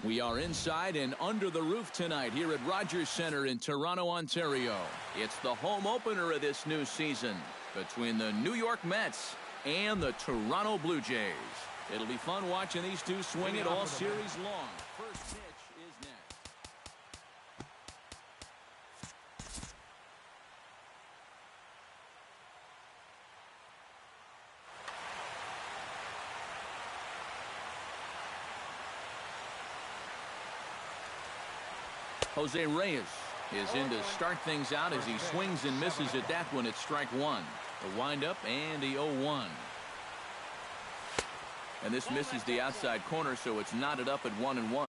We are inside and under the roof tonight here at Rogers Centre in Toronto, Ontario. It's the home opener of this new season between the New York Mets and the Toronto Blue Jays. It'll be fun watching these two swing it all series long. First pitch is next. Jose Reyes is in to start things out as he swings and misses at that one at strike one. The windup and the 0-1. And this misses the outside corner, so it's knotted up at 1-1.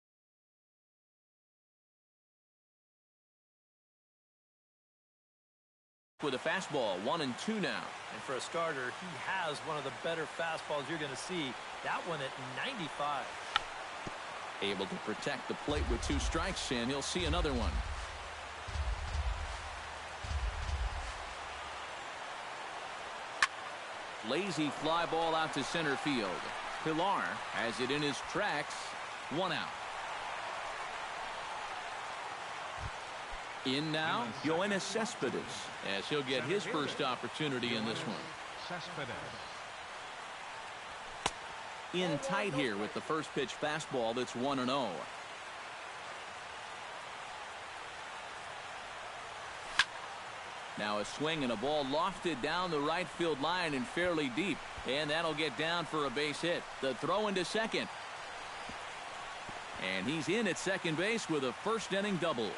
With a fastball, 1-2 now. And for a starter, he has one of the better fastballs you're going to see. That one at 95. Able to protect the plate with 2 strikes, and he'll see another one. Lazy fly ball out to center field. Pilar has it in his tracks. 1 out. In now, Yoenis Cespedes, as he'll get his first opportunity in this one. In tight here with the first pitch fastball that's 1-0. Now a swing and a ball lofted down the right field line and fairly deep, and that'll get down for a base hit. The throw into second, and he's in at second base with a first inning double.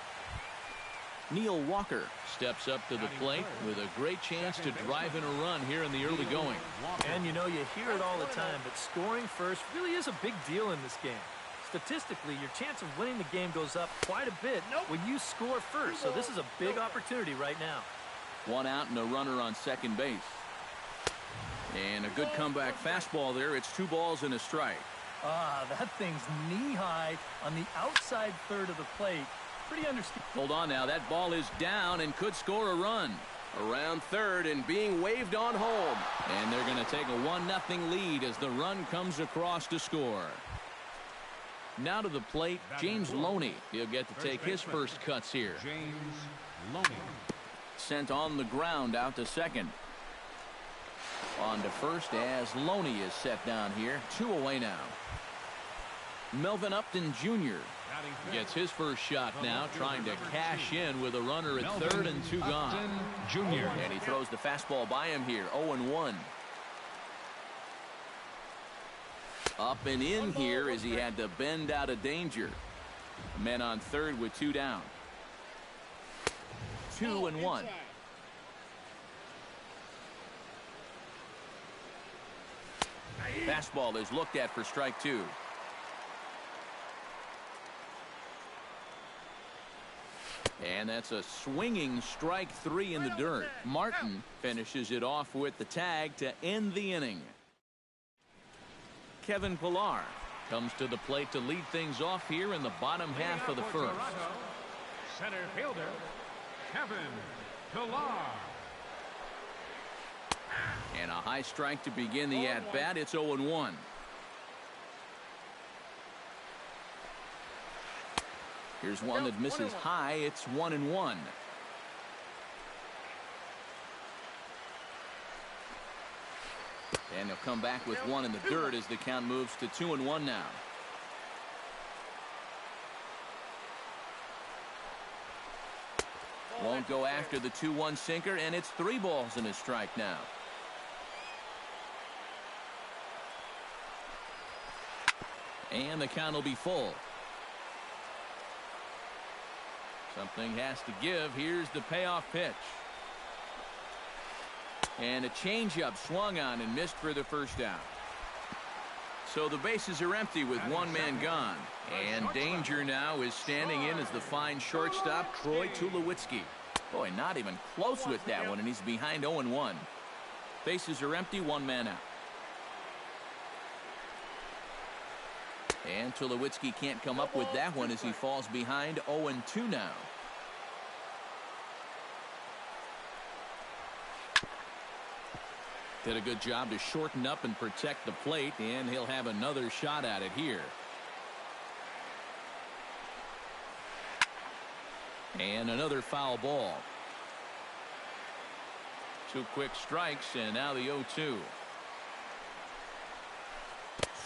Neil Walker steps up to the plate with a great chance to drive in a run here in the early going. And you know, you hear it all the time, but scoring first really is a big deal in this game. Statistically, your chance of winning the game goes up quite a bit when you score first. So this is a big opportunity right now. 1 out and a runner on second base. And a good comeback fastball there. It's 2 balls and a strike. That thing's knee-high on the outside third of the plate. Pretty understandable. Hold on now. That ball is down and could score a run. Around third and being waved on home. And they're going to take a 1-0 lead as the run comes across to score. Now to the plate, James Loney. He'll get to take his first cuts here. James Loney. Sent on the ground out to second. On to first as Loney is set down here. 2 away now. Melvin Upton Jr. gets his first shot now, trying to cash in with a runner at third and 2 gone. Jr. And he throws the fastball by him here. 0-1. Up and in here as he had to bend out of danger. Men on third with 2 down. 2-1. Fastball is looked at for strike 2. And that's a swinging strike 3 in the dirt. Martin finishes it off with the tag to end the inning. Kevin Pilar comes to the plate to lead things off here in the bottom half of the first. Center fielder, Kevin Pilar. And a high strike to begin the at-bat. It's 0-1. Here's one that misses high. It's 1-1. And he'll come back with 1 in the dirt as the count moves to 2-1 now. Won't go after the 2-1 sinker, and it's 3 balls and a strike now. And the count will be full. Something has to give. Here's the payoff pitch. And a changeup swung on and missed for the first out. So the bases are empty with 1 man gone. And danger now is standing in as the fine shortstop, Troy Tulowitzki. Boy, not even close with that one, and he's behind 0-1. Bases are empty, 1 man out. And Tulowitzki can't come up with that one as he falls behind 0-2 now. Did a good job to shorten up and protect the plate, and he'll have another shot at it here. And another foul ball. 2 quick strikes, and now the 0-2.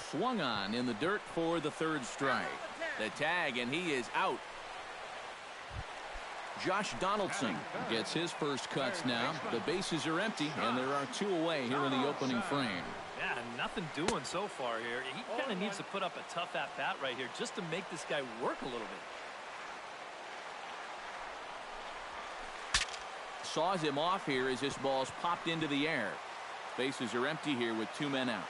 Swung on in the dirt for the 3rd strike. The tag, and he is out. Josh Donaldson gets his first cuts now. The bases are empty, and there are 2 away here in the opening frame. Yeah, nothing doing so far here. He kind of needs to put up a tough at-bat right here just to make this guy work a little bit. Saws him off here as this ball's popped into the air. Bases are empty here with 2 men out.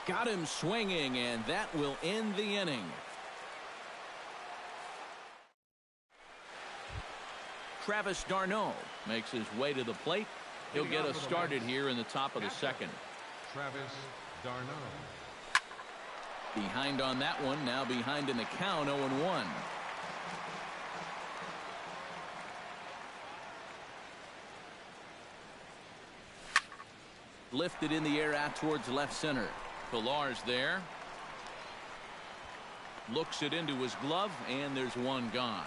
Got him swinging, and that will end the inning. Travis d'Arnaud makes his way to the plate. He'll get us started here in the top of the 2nd. Travis d'Arnaud. Behind on that one, now behind in the count, 0-1. Lifted in the air out towards left center. Pillar's there. Looks it into his glove, and there's 1 gone.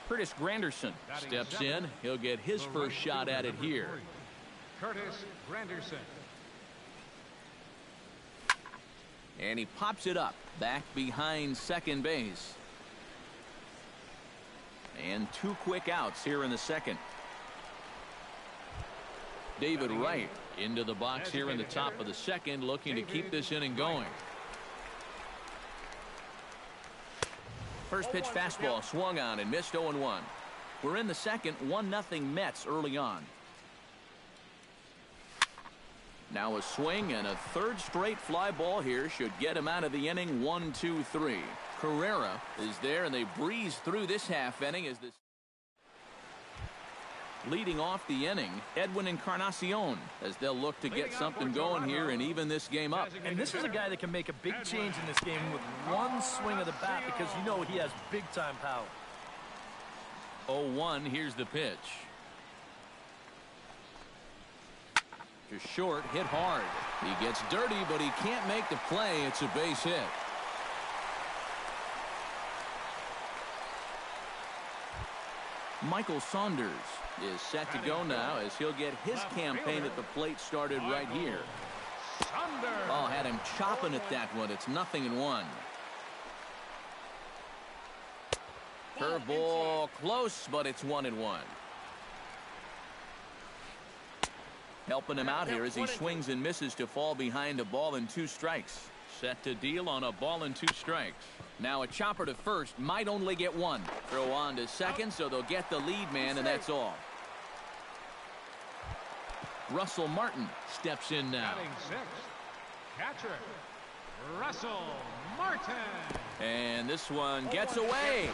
Curtis Granderson steps in. He'll get his first shot at it here. Curtis Granderson. And he pops it up back behind second base. And 2 quick outs here in the 2nd. David Wright into the box here in the top of the 2nd, looking to keep this inning going. First pitch fastball swung on and missed, 0-1. We're in the 2nd, 1-0 Mets early on. Now a swing and a 3rd straight fly ball here should get him out of the inning. 1-2-3. Carrera is there, and they breeze through this half inning as this. Leading off the inning, Edwin Encarnacion, as they'll look to get something going here and even this game up. And this is a guy that can make a big change in this game with 1 swing of the bat, because you know he has big-time power. 0-1, here's the pitch. Just short, hit hard. He gets dirty, but he can't make the play. It's a base hit. Michael Saunders is set to go now as he'll get his campaign at the plate started right here. Oh, had him chopping at that one. It's 0-1. Curveball close, but it's 1-1. Helping him out here as he swings and misses to fall behind a ball and 2 strikes. Set to deal on a ball and 2 strikes. Now a chopper to first, might only get 1. Throw on to second, so they'll get the lead man, and that's all. Russell Martin steps in now. Batting 6th, catcher Russell Martin. And this one gets away.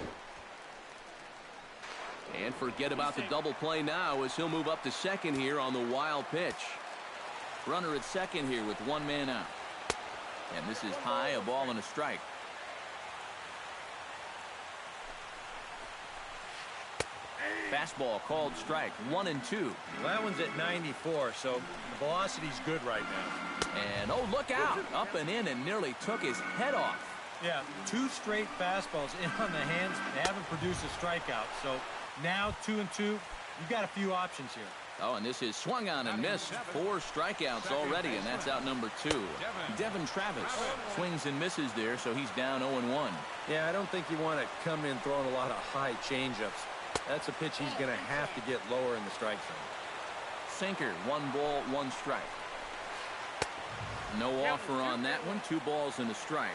And forget about the double play now as he'll move up to second here on the wild pitch. Runner at second here with 1 man out. And this is high, a ball and a strike. Fastball called strike, 1-2. Well, that one's at 94, so the velocity's good right now. And oh, look out, up and in, and nearly took his head off. Yeah, 2 straight fastballs in on the hands. They haven't produced a strikeout, so now 2-2. You've got a few options here. Oh, and this is swung on and missed. 4 strikeouts already, and that's out number 2. Devin Travis swings and misses there, so he's down 0-1. Yeah, I don't think you want to come in throwing a lot of high changeups. That's a pitch he's going to have to get lower in the strike zone. Sinker, 1 ball, 1 strike. No offer on that one. 2 balls and a strike.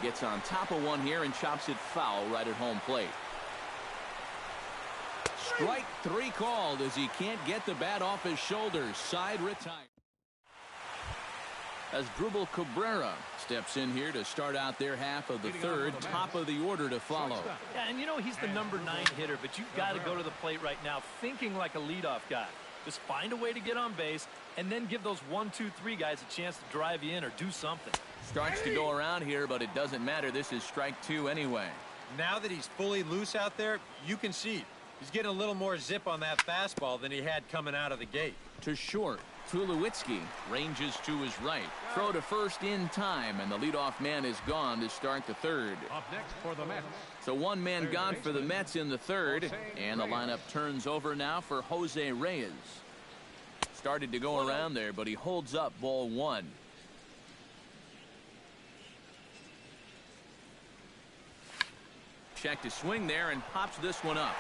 Gets on top of one here and chops it foul right at home plate. Strike 3 called as he can't get the bat off his shoulders. Side retired. As Drupal Cabrera steps in here to start out their half of the 3rd. Top of the order to follow. Yeah, and you know he's the number 9 hitter, but you've got to go to the plate right now thinking like a leadoff guy. Just find a way to get on base and then give those 1, 2, 3 guys a chance to drive you in or do something. Strikes to go around here, but it doesn't matter. This is strike 2 anyway. Now that he's fully loose out there, you can see he's getting a little more zip on that fastball than he had coming out of the gate. To short. Tulowitzki ranges to his right. Throw to first in time, and the leadoff man is gone to start the third. Up next for the Mets. So one man gone for the Mets in the third, and the lineup turns over now for Jose Reyes. Started to go around there, but he holds up ball one. Check to swing there and pops this one up.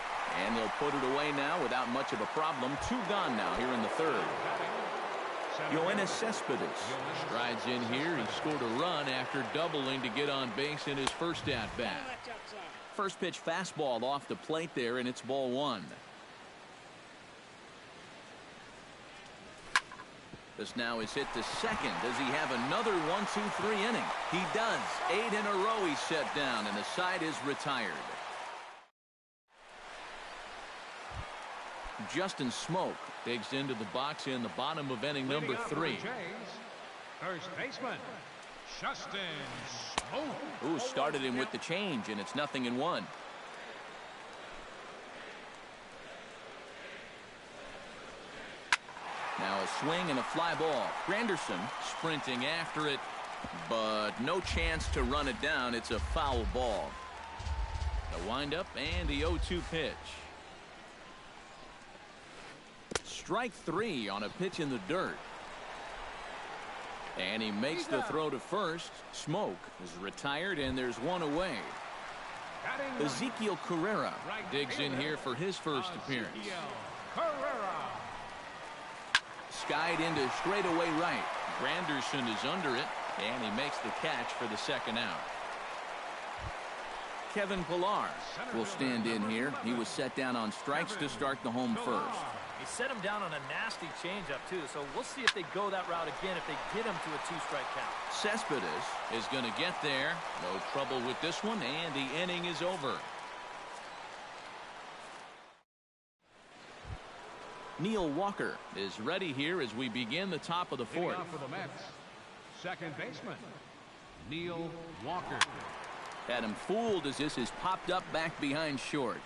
And they'll put it away now without much of a problem. Two gone now here in the third. Yoenis Cespedes strides in here. He scored a run after doubling to get on base in his first at-bat. First pitch fastball off the plate there, and it's ball one. This now is hit to second. Does he have another 1-2-3 inning? He does. 8 in a row he's set down, and the side is retired. Justin Smoke digs into the box in the bottom of inning number 3. First baseman, Justin Smoke. Who started him with the change, and it's 0-1. Now a swing and a fly ball. Granderson sprinting after it, but no chance to run it down. It's a foul ball. The windup and the 0-2 pitch. Strike 3 on a pitch in the dirt. And he makes the throw to first. Smoke is retired, and there's one away. Ezekiel Carrera digs in here for his first appearance. Skied into straightaway right. Granderson is under it, and he makes the catch for the second out. Kevin Pillar will stand in here. He was set down on strikes to start the home first. He set him down on a nasty changeup, too, so we'll see if they go that route again if they get him to a 2-strike count. Cespedes is going to get there. No trouble with this one, and the inning is over. Neil Walker is ready here as we begin the top of the fourth. For the Mets, second baseman, Neil Walker. Had him fooled as this is popped up back behind short.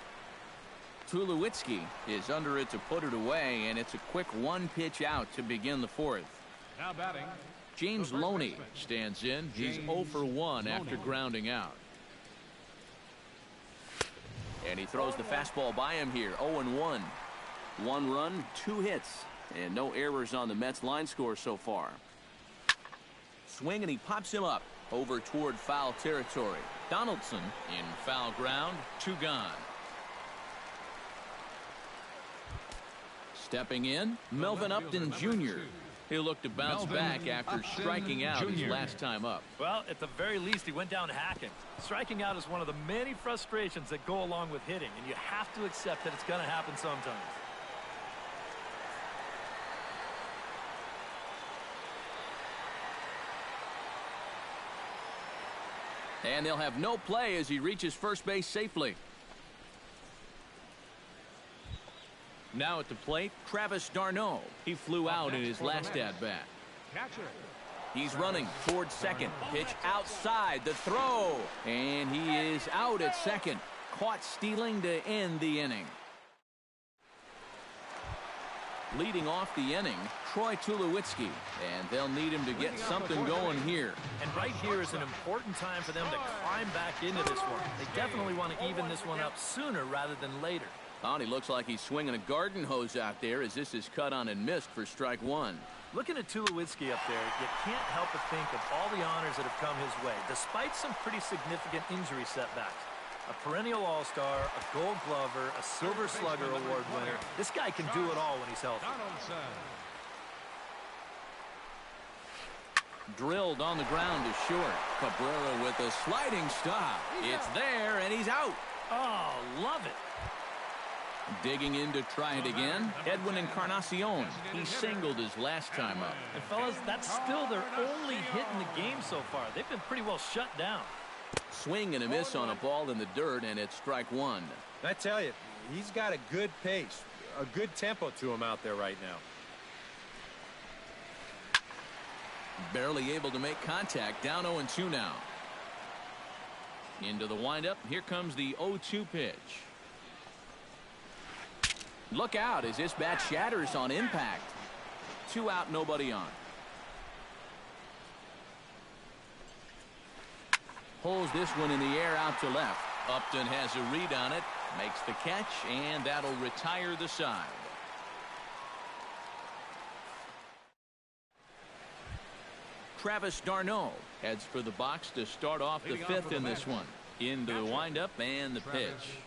Tulowitzki is under it to put it away, and it's a quick one pitch out to begin the fourth. Now batting, James Loney stands in. He's 0 for 1 after grounding out. And he throws the fastball by him here. 0-1. 1 run, 2 hits, and no errors on the Mets line score so far. Swing, and he pops him up over toward foul territory. Donaldson in foul ground. 2 gone. Stepping in, Melvin Upton Jr. He'll look to bounce back after striking out his last time up. Well, at the very least, he went down hacking. Striking out is one of the many frustrations that go along with hitting, and you have to accept that it's going to happen sometimes. And they'll have no play as he reaches first base safely. Now at the plate, Travis d'Arnaud. He flew out in his last at-bat. He's running towards second. Pitch outside. The throw. And he is out at second. Caught stealing to end the inning. Leading off the inning, Troy Tulowitzki. And they'll need him to get something going here. And right here is an important time for them to climb back into this one. They definitely want to even this one up sooner rather than later. Oh, and he looks like he's swinging a garden hose out there as this is cut on and missed for strike 1. Looking at Tulowitzki up there, you can't help but think of all the honors that have come his way, despite some pretty significant injury setbacks. A perennial all-star, a gold glover, a silver slugger award winner. This guy can do it all when he's healthy. Drilled on the ground to short. Cabrera with a sliding stop. It's there, and he's out. Oh, love it. Digging in to try it again, Edwin Encarnacion. He singled his last time up. And fellas, that's still their only hit in the game so far. They've been pretty well shut down. Swing and a miss on a ball in the dirt, and it's strike 1. I tell you, he's got a good pace, a good tempo to him out there right now. Barely able to make contact. Down 0-2 now. Into the windup. Here comes the 0-2 pitch. Look out as this bat shatters on impact. 2 out, nobody on. Pulls this one in the air out to left. Upton has a read on it, makes the catch, and that'll retire the side. Travis d'Arnaud heads for the box to start off the 5th in this one. Into the windup and the pitch.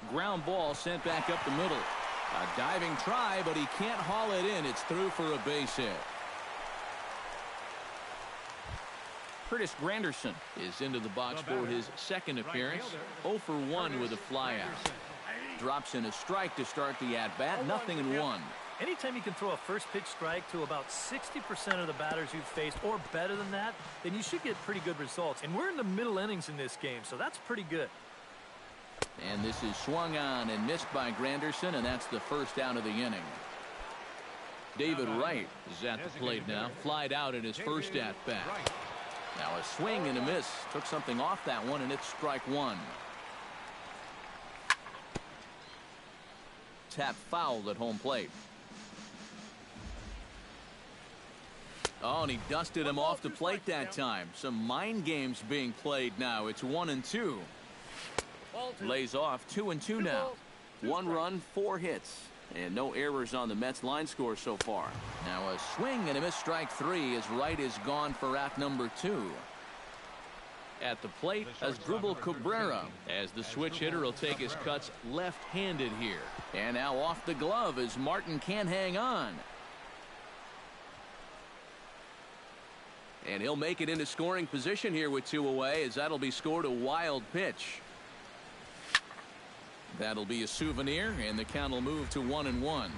Ground ball sent back up the middle. A diving try, but he can't haul it in. It's through for a base hit. Curtis Granderson is into the box for his 2nd appearance. 0 for 1 with a flyout. Drops in a strike to start the at-bat. 0-1. Anytime you can throw a first pitch strike to about 60% of the batters you've faced or better than that, then you should get pretty good results. And we're in the middle innings in this game, so that's pretty good. And this is swung on and missed by Granderson, and that's the 1st out of the inning. David Wright is at the plate now. Flied out in his 1st at-bat. Now a swing and a miss. Took something off that one, and it's strike 1. Tap fouled at home plate. Oh, and he dusted him off the plate that time. Some mind games being played now. It's 1-2. Lays off 2-2 now. 1 run, 4 hits. And no errors on the Mets line score so far. Now a swing and a miss, strike 3 as Wright is gone for out number 2. At the plate, Asdrubal Cabrera, as the switch hitter will take his cuts left-handed here. And now off the glove as Martin can't hang on. And he'll make it into scoring position here with 2 away, as that'll be scored a wild pitch. That'll be a souvenir, and the count will move to 1-1.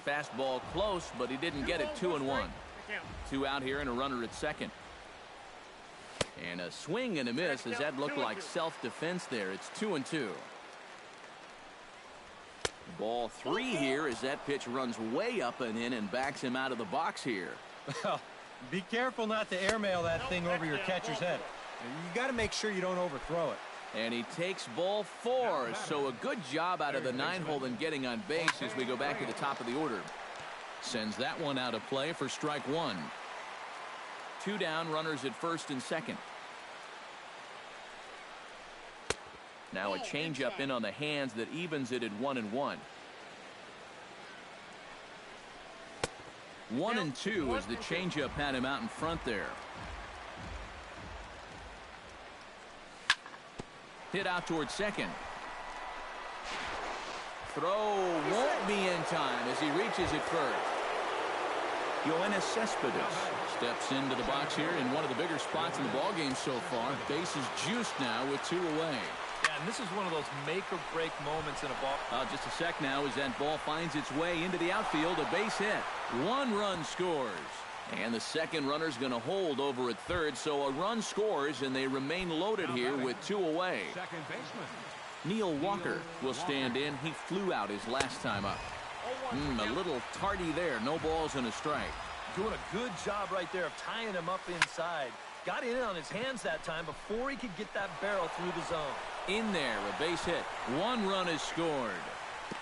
Fastball close, but he didn't get it. 2-1. 2 out here and a runner at 2nd. And a swing and a miss, as that looked like self-defense there. It's 2-2. Ball 3 here as that pitch runs way up and in and backs him out of the box here. Well, be careful not to airmail that thing over your catcher's head. You got to make sure you don't overthrow it. And he takes ball 4, so a good job out of the 9-hole in getting on base as we go back to the top of the order. Sends that one out of play for strike 1. 2 down, runners at 1st and 2nd. Now a changeup in on the hands that evens it at 1-1. 1-2 as the changeup had him out in front there. Hit out towards 2nd. Throw won't be in time as he reaches it 1st. Yoenis Cespedes steps into the box here in one of the bigger spots in the ballgame so far. Base is juiced now with 2 away. Yeah, and this is one of those make-or-break moments in a ball. Just a sec now as that ball finds its way into the outfield. A base hit. 1 run scores. And the 2nd runner's going to hold over at 3rd, so a run scores, and they remain loaded here with 2 away. Second baseman. Neil Walker will stand in. He flew out his last time up. A little tardy there. No balls and a strike. Doing a good job right there of tying him up inside. Got in on his hands that time before he could get that barrel through the zone. In there, a base hit. 1 run is scored.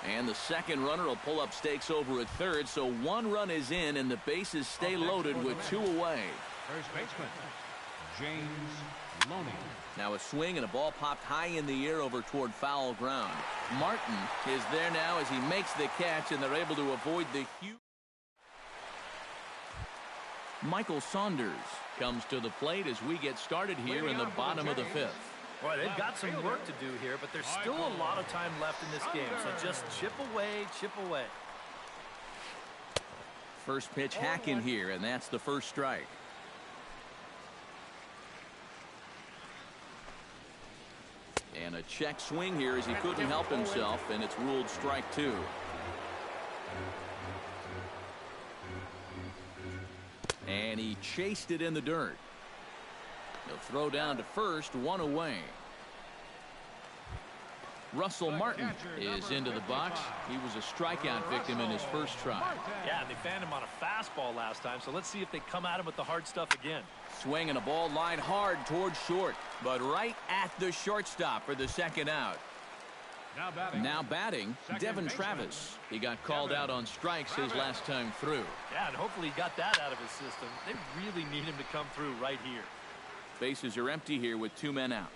And the 2nd runner will pull up stakes over at 3rd, so 1 run is in, and the bases stay loaded with 2 away. First baseman, James Loney. Now a swing and a ball popped high in the air over toward foul ground. Martin is there now as he makes the catch, and they're able to avoid the huge. Michael Saunders comes to the plate as we get started here in the bottom of the 5th. Boy, they've got some work to do here, but there's still a lot of time left in this game, so just chip away, chip away. First pitch hack in here, and that's the 1st strike. And a check swing here as he couldn't help himself, and it's ruled strike 2. And he chased it in the dirt. He'll throw down to 1st, 1 away. Russell Martin is into the box. He was a strikeout victim in his 1st try. Yeah, and they fanned him on a fastball last time, so let's see if they come at him with the hard stuff again. Swing and a ball lined hard towards short, but right at the shortstop for the 2nd out. Now batting, Devin Travis. He got called out on strikes his last time through. Yeah, and hopefully he got that out of his system. They really need him to come through right here. Bases are empty here with 2 men out.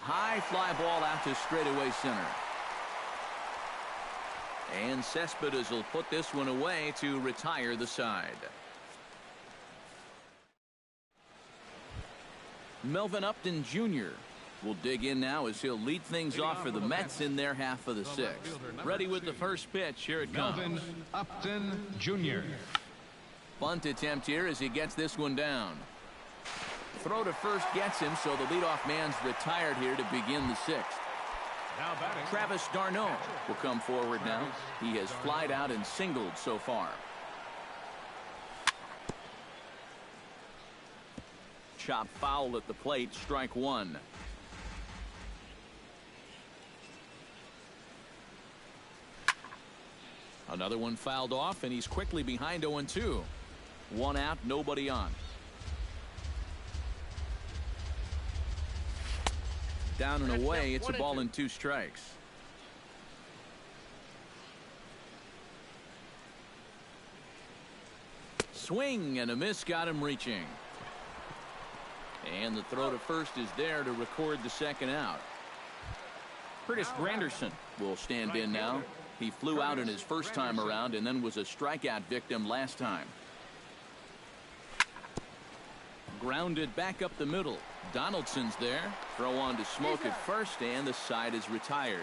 High fly ball out to straightaway center. And Cespedes will put this one away to retire the side. Melvin Upton Jr. will dig in now as he'll lead things off for the Mets in their half of the 6th. Ready with the first pitch. Here it comes. Melvin Upton Jr. Bunt attempt here as he gets this one down. Throw to first gets him, so the leadoff man's retired here to begin the 6th. Travis d'Arnaud will come forward now. He has flied out and singled so far. Chop foul at the plate, strike 1. Another one fouled off, and he's quickly behind 0-2. 1 out, nobody on. Down and away, it's a ball and 2 strikes. Swing and a miss got him reaching. And the throw to first is there to record the 2nd out. Curtis Granderson will stand in now. He flew out in his first time around and then was a strikeout victim last time. Grounded back up the middle. Donaldson's there. Throw on to Smoke at first, and the side is retired.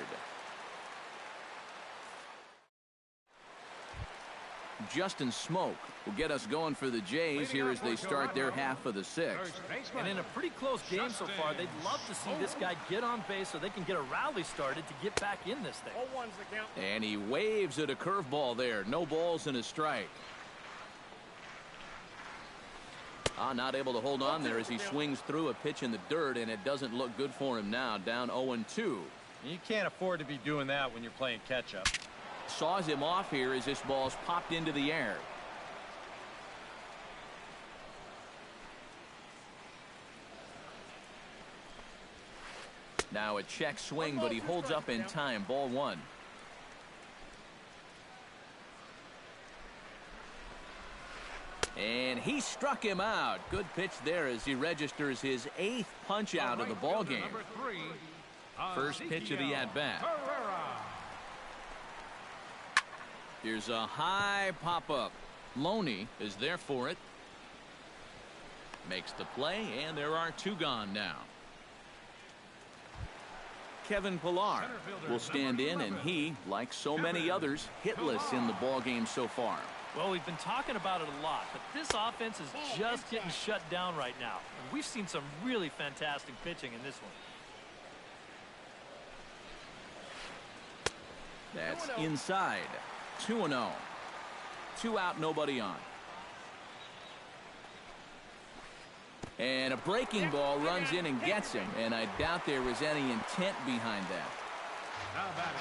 Justin Smoke will get us going for the Jays here as they start their half of the 6th. And in a pretty close game so far, they'd love to see this guy get on base so they can get a rally started to get back in this thing. And he waves at a curveball there. No balls and a strike. Not able to hold on there as he swings through a pitch in the dirt, and it doesn't look good for him now. Down 0-2. You can't afford to be doing that when you're playing catch-up. Saws him off here as this ball's popped into the air. Now a check swing, but he holds up in time. Ball 1. And he struck him out. Good pitch there as he registers his 8th punch out of the ball game. First pitch of the at-bat. Here's a high pop-up. Loney is there for it. Makes the play, and there are 2 gone now. Kevin Pillar will stand in, and he, like so many others, hitless in the ball game so far. Well, we've been talking about it a lot, but this offense is just getting shut down right now. And we've seen some really fantastic pitching in this one. That's inside. 2-0. 2 out, nobody on. And a breaking ball runs in and gets him, and I doubt there was any intent behind that.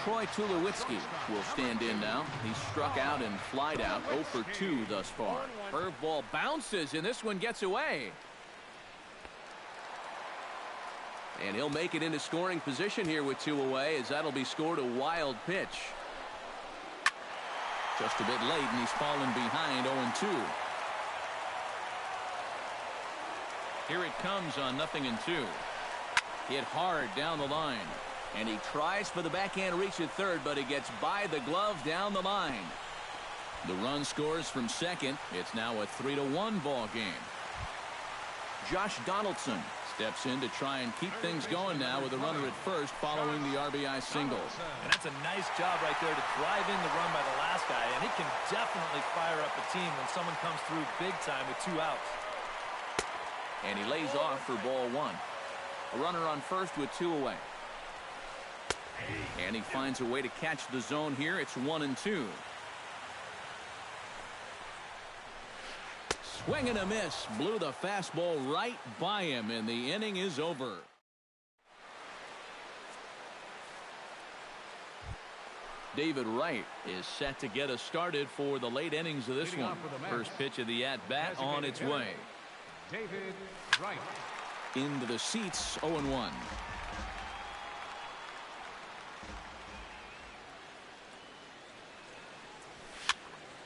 Troy Tulowitzki will stand in now. He's struck out and flied out 0 for 2 thus far. Curveball bounces, and this one gets away. And he'll make it into scoring position here with 2 away, as that'll be scored a wild pitch. Just a bit late, and he's fallen behind 0-2. Here it comes on 0-2. Hit hard down the line. And he tries for the backhand reach at third, but he gets by the glove down the line. The run scores from second. It's now a 3-1 ball game. Josh Donaldson steps in to try and keep things going now with a runner at first following the RBI single. And that's a nice job right there to drive in the run by the last guy, and it can definitely fire up a team when someone comes through big time with 2 outs. And he lays off for ball 1. A runner on first with 2 away. And he finds a way to catch the zone here. It's 1-2. Swing and a miss. Blew the fastball right by him, and the inning is over. David Wright is set to get us started for the late innings of this one. First pitch of the at-bat on its way. David Wright. Into the seats, 0-1.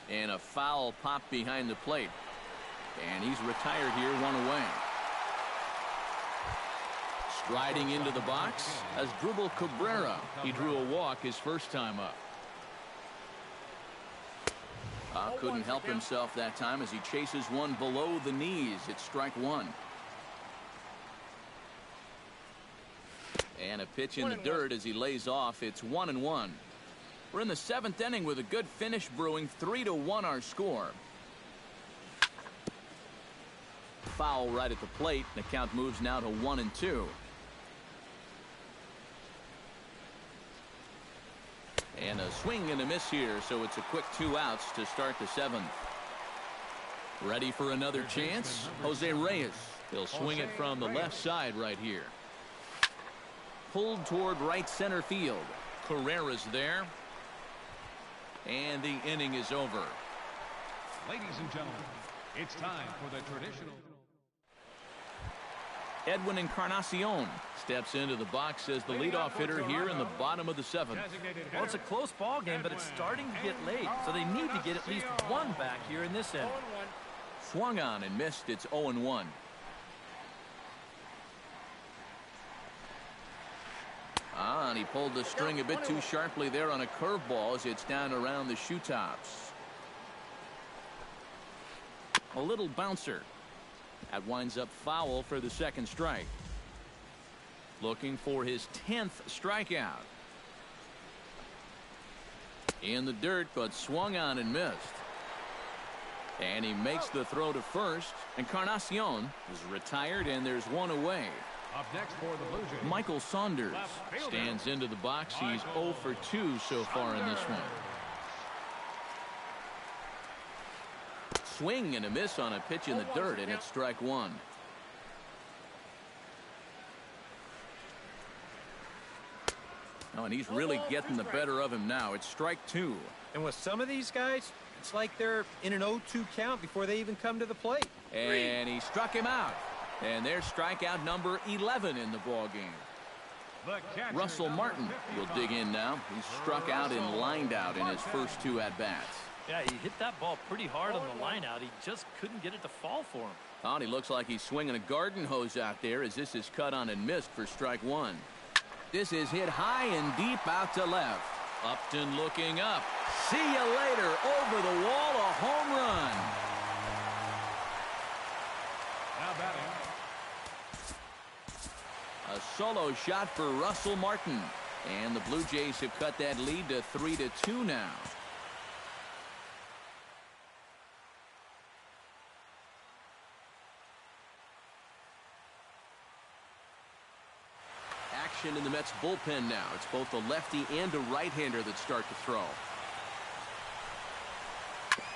And a foul pop behind the plate. And he's retired here, 1 away. Striding into the box, Asdrubal Cabrera. He drew a walk his first time up. Couldn't help himself that time as he chases one below the knees. It's strike 1. And a pitch in the dirt as he lays off. It's 1-1. We're in the 7th inning with a good finish brewing. 3-1 our score. Foul right at the plate. The count moves now to 1-2. And a swing and a miss here, so it's a quick 2 outs to start the 7th. Ready for another chance? Jose Reyes. He'll swing it from the left side right here. Pulled toward right center field. Carrera's there. And the inning is over. Ladies and gentlemen, it's time for the traditional. Edwin Encarnacion steps into the box as the leadoff hitter here in the bottom of the 7th. Well, it's a close ball game, but it's starting to get late, so they need to get at least one back here in this inning. Swung on and missed. It's 0-1. And he pulled the string a bit too sharply there on a curveball as it's down around the shoe tops. A little bouncer. That winds up foul for the 2nd strike. Looking for his 10th strikeout. In the dirt, but swung on and missed. And he makes the throw to first. Encarnacion is retired, and there's 1 away. Up next for the Blue Jays, Michael Saunders stands into the box. He's 0 for 2 so far in this one. Swing and a miss on a pitch in the dirt, and it's strike 1. Oh, and he's really getting the better of him now. It's strike 2. And with some of these guys, it's like they're in an 0-2 count before they even come to the plate. And he struck him out. And there's strikeout number 11 in the ball game. Russell Martin will dig in now. He's struck out and lined out in his first 2 at-bats. Yeah, he hit that ball pretty hard on the line out. He just couldn't get it to fall for him. Oh, and he looks like he's swinging a garden hose out there as this is cut on and missed for strike 1. This is hit high and deep out to left. Upton looking up. See you later. Over the wall, a home run. now batting. A solo shot for Russell Martin. And the Blue Jays have cut that lead to 3-2 now. Action in the Mets bullpen now. It's both a lefty and a right-hander that start to throw.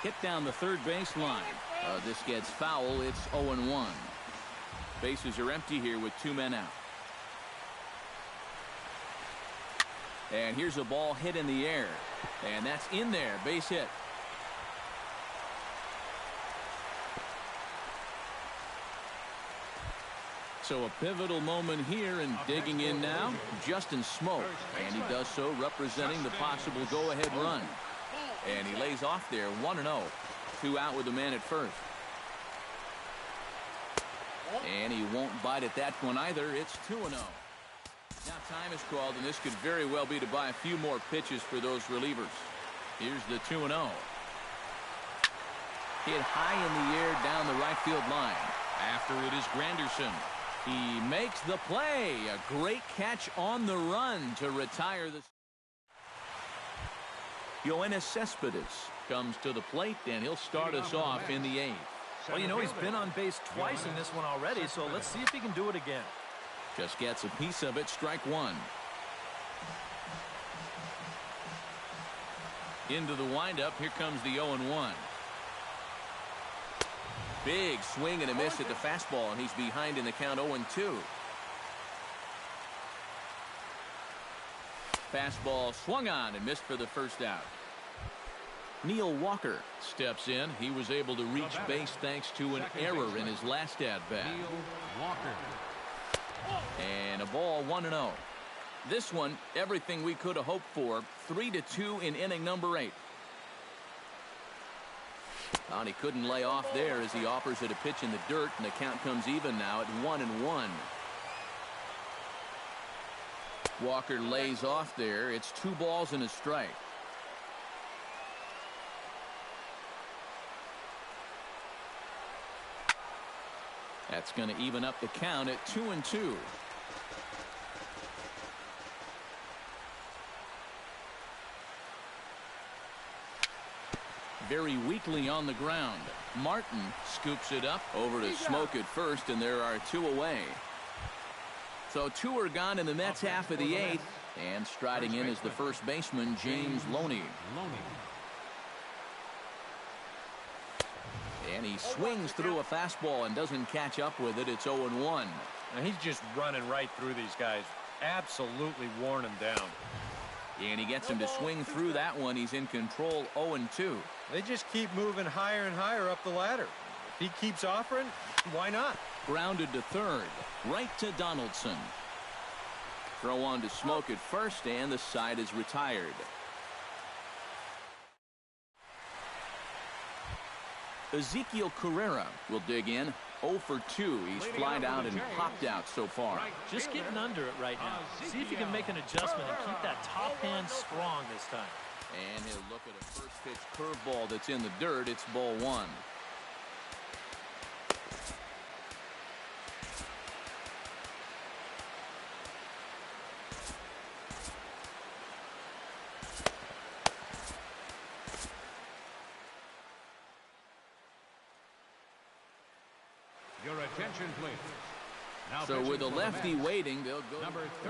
Hit down the third base line. This gets foul. It's 0-1. Bases are empty here with 2 men out. And here's a ball hit in the air. And that's in there. Base hit. So a pivotal moment here, and digging in now, Justin Smoke. And he does so representing the possible go-ahead run. And he lays off there 1-0. 2 out with a man at first. And he won't bite at that one either. It's 2-0. Now time is called, and this could very well be to buy a few more pitches for those relievers. Here's the 2-0. Hit high in the air down the right field line. After it is Granderson. He makes the play. A great catch on the run to retire the. Yoenis Cespedes comes to the plate, and he'll start us off in the 8th. Well, you know, he's been on base twice in this one already, so let's see if he can do it again. Just gets a piece of it. Strike 1. Into the windup. Here comes the 0-1. Big swing and a miss at the fastball, and he's behind in the count 0-2. Fastball swung on and missed for the first out. Neil Walker steps in. He was able to reach base thanks to an error in his last at-bat. Neil Walker. And a ball 1-0. This one, everything we could have hoped for. 3-2 in inning number 8. And he couldn't lay off there as he offers it a pitch in the dirt, and the count comes even now at 1-1. Walker lays off there. It's 2 balls and a strike. That's going to even up the count at 2-2. Very weakly on the ground. Martin scoops it up over to Smoke at first, and there are 2 away. So 2 are gone in the Mets half of the 8th, and striding in is the first baseman, James Loney. And he swings through a fastball and doesn't catch up with it. It's 0-1. Now he's just running right through these guys. Absolutely worn them down. And he gets him to swing through that one. He's in control, 0-2. They just keep moving higher and higher up the ladder. If he keeps offering, why not? Grounded to third, right to Donaldson. Throw on to Smoke at first, and the side is retired. Ezekiel Carrera will dig in. 0 for 2. He's flied out and popped out so far. Just getting under it right now. See if you can make an adjustment and keep that top hand strong this time. And he'll look at a first pitch curveball that's in the dirt. It's ball 1. Your attention, please. Now So with a lefty waiting, they'll go.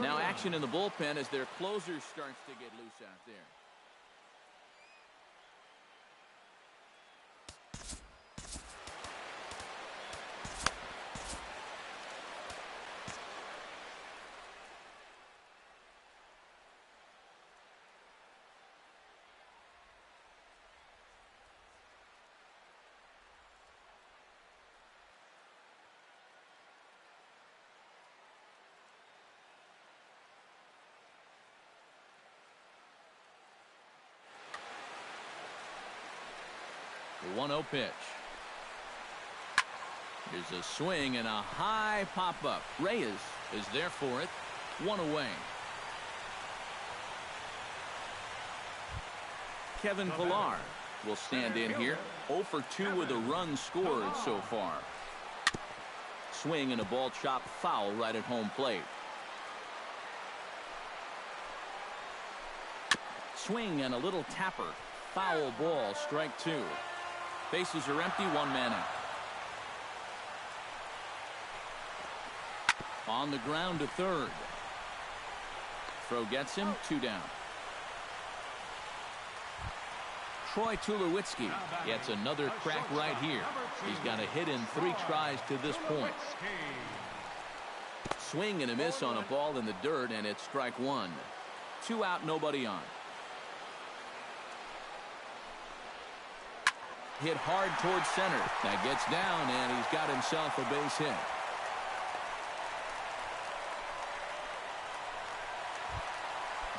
Now 39. action in the bullpen as their closer starts to get loose out there. The 1-0 pitch. Here's a swing and a high pop-up. Reyes is there for it. 1 away. Kevin Pillar will stand in here. 0 for 2 with a run scored so far. Swing and a ball chopped foul right at home plate. Swing and a little tapper. Foul ball, strike 2. Bases are empty, 1 man out. On the ground to third. Throw gets him, 2 down. Troy Tulowitzki gets another crack right here. He's got a hit in 3 tries to this point. Swing and a miss on a ball in the dirt, and it's strike 1. 2 out, nobody on. Hit hard towards center. That gets down, and he's got himself a base hit.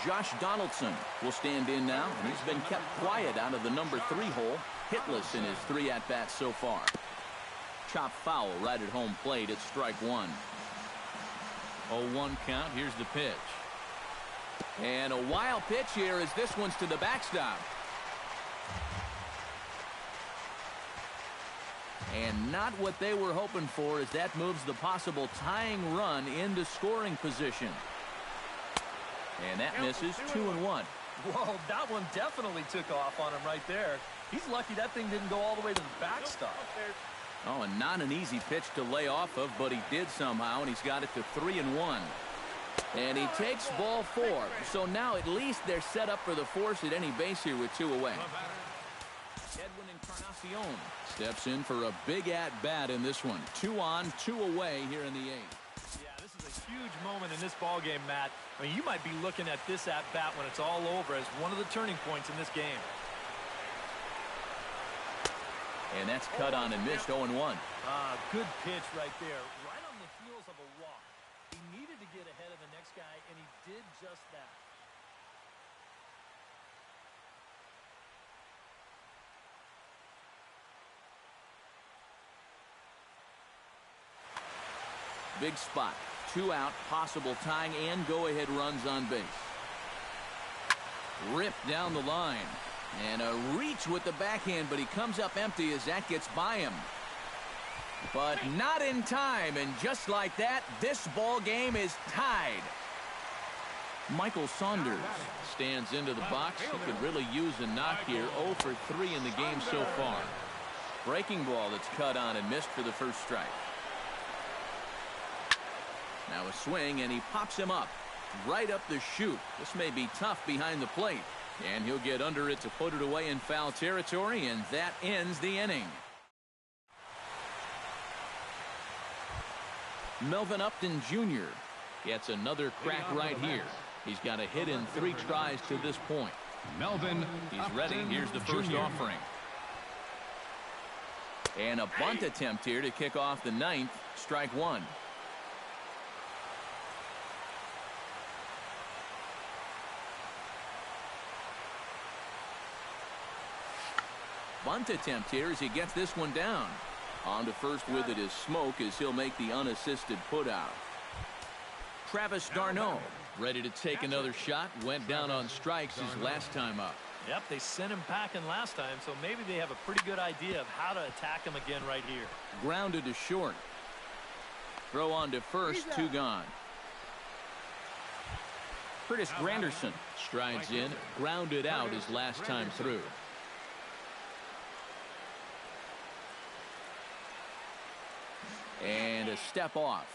Josh Donaldson will stand in now, and he's been kept quiet out of the number 3 hole. Hitless in his 3 at-bats so far. Chop foul right at home plate. It's strike 1. 0-1 count. Here's the pitch. And a wild pitch here as this one's to the backstop. And not what they were hoping for as that moves the possible tying run into scoring position. And that misses. 2-1. Whoa, that one definitely took off on him right there. He's lucky that thing didn't go all the way to the backstop. Oh, and not an easy pitch to lay off of, but he did somehow, and he's got it to 3-1. And he takes ball 4. So now at least they're set up for the force at any base here with 2 away. Edwin Encarnacion steps in for a big at-bat in this one. 2 on, 2 away here in the 8th. Yeah, this is a huge moment in this ball game, Matt. I mean, you might be looking at this at-bat when it's all over as one of the turning points in this game. And that's cut on and missed. 0-1. Good pitch right there. Right on the heels of a walk. He Big spot. 2 out, possible tying and go-ahead runs on base. Ripped down the line. And a reach with the backhand, but he comes up empty as that gets by him. But not in time, and just like that, this ball game is tied. Michael Saunders stands into the box. He could really use a knock here. 0 for 3 in the game so far. Breaking ball that's cut on and missed for the first strike. Now a swing, and he pops him up. Right up the chute. This may be tough behind the plate. And he'll get under it to put it away in foul territory, and that ends the inning. Melvin Upton Jr. gets another crack right here. He's got a hit in 3 tries to this point. Melvin, he's ready. Here's the first offering. And a bunt attempt here to kick off the 9th. Strike 1. Bunt attempt here as he gets this one down. On to first with it is Smoke as he'll make the unassisted putout. Travis d'Arnaud ready to take another shot. Went down on strikes his last time up. Yep, they sent him packing last time, so maybe they have a pretty good idea of how to attack him again right here. Grounded to short. Throw on to first, 2 gone. Curtis Granderson strides in, grounded out his last time through. And a step off.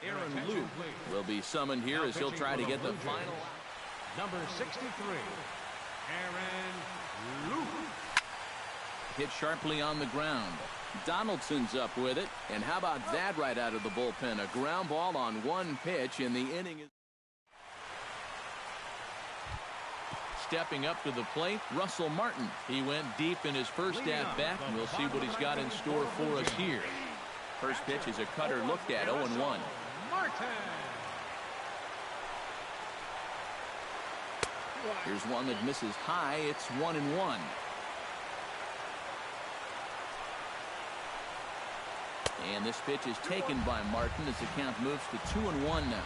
Aaron Luke will be summoned here as he'll try to get the final. Number 63, Aaron Luke. Hit sharply on the ground. Donaldson's up with it. And how about that right out of the bullpen? A ground ball on 1 pitch, and the inning is. Stepping up to the plate, Russell Martin. He went deep in his first at-bat, and we'll see what he's got in store for us here. First pitch is a cutter looked at, 0-1. Here's one that misses high. It's 1-1. And this pitch is taken by Martin as the count moves to 2-1 now.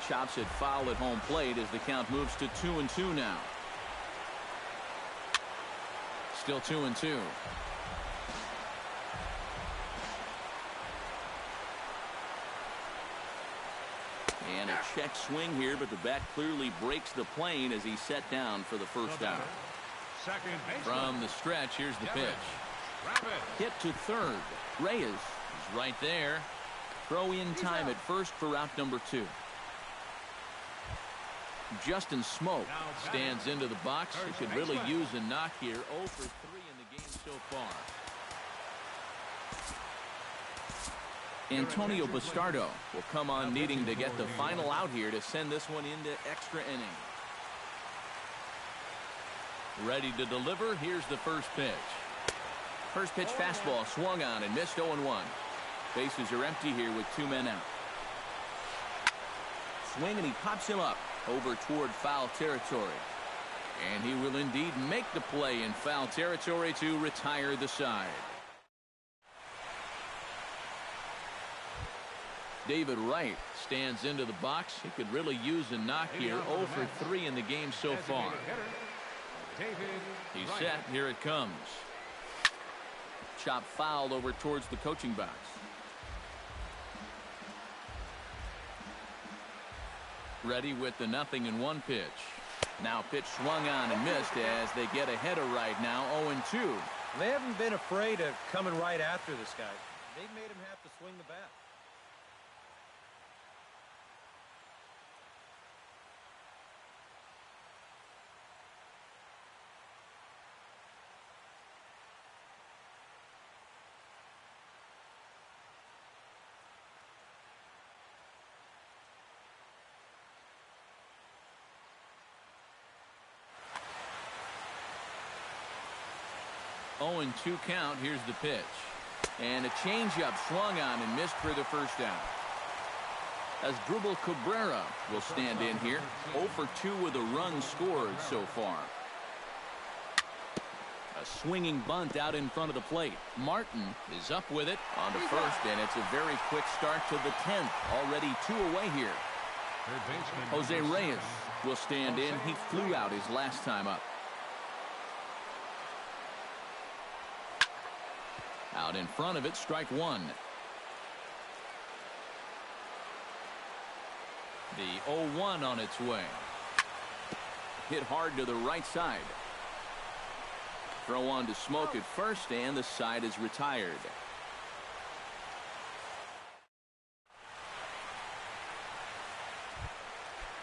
Chops it foul at home plate as the count moves to 2-2 now. Still 2-2. And a check swing here, but the bat clearly breaks the plane as he's set down for the first out. From the stretch, here's the pitch. Hit to third. Reyes is right there. Throw in time at first for out number 2. Justin Smoke stands into the box. He could really use a knock here. 0 for 3 in the game so far. Antonio Bastardo will come on needing to get the final out here to send this one into extra inning. Ready to deliver. Here's the first pitch. First pitch fastball swung on and missed. 0-1. Bases are empty here with 2 men out. Swing, and he pops him up over toward foul territory. And he will indeed make the play in foul territory to retire the side. David Wright stands into the box. He could really use a knock here. 0 for 3 in the game so far. He's set. Here it comes. Chop foul over towards the coaching box. Ready with the 0-1 pitch. Now pitch swung on and missed as they get ahead of right now. 0-2. They haven't been afraid of coming right after this guy. They've made him have to swing the bat. Oh, 2 count. Here's the pitch. And a changeup swung on and missed for the first out. Asdrubal Cabrera will stand in here. 0 for 2 with a run scored so far. A swinging bunt out in front of the plate. Martin is up with it on the first, and it's a very quick start to the 10th. Already 2 away here. Jose Reyes will stand in. He flew out his last time up. Out in front of it, strike 1. The 0-1 on its way. Hit hard to the right side. Throw on to Smoke at first, and the side is retired.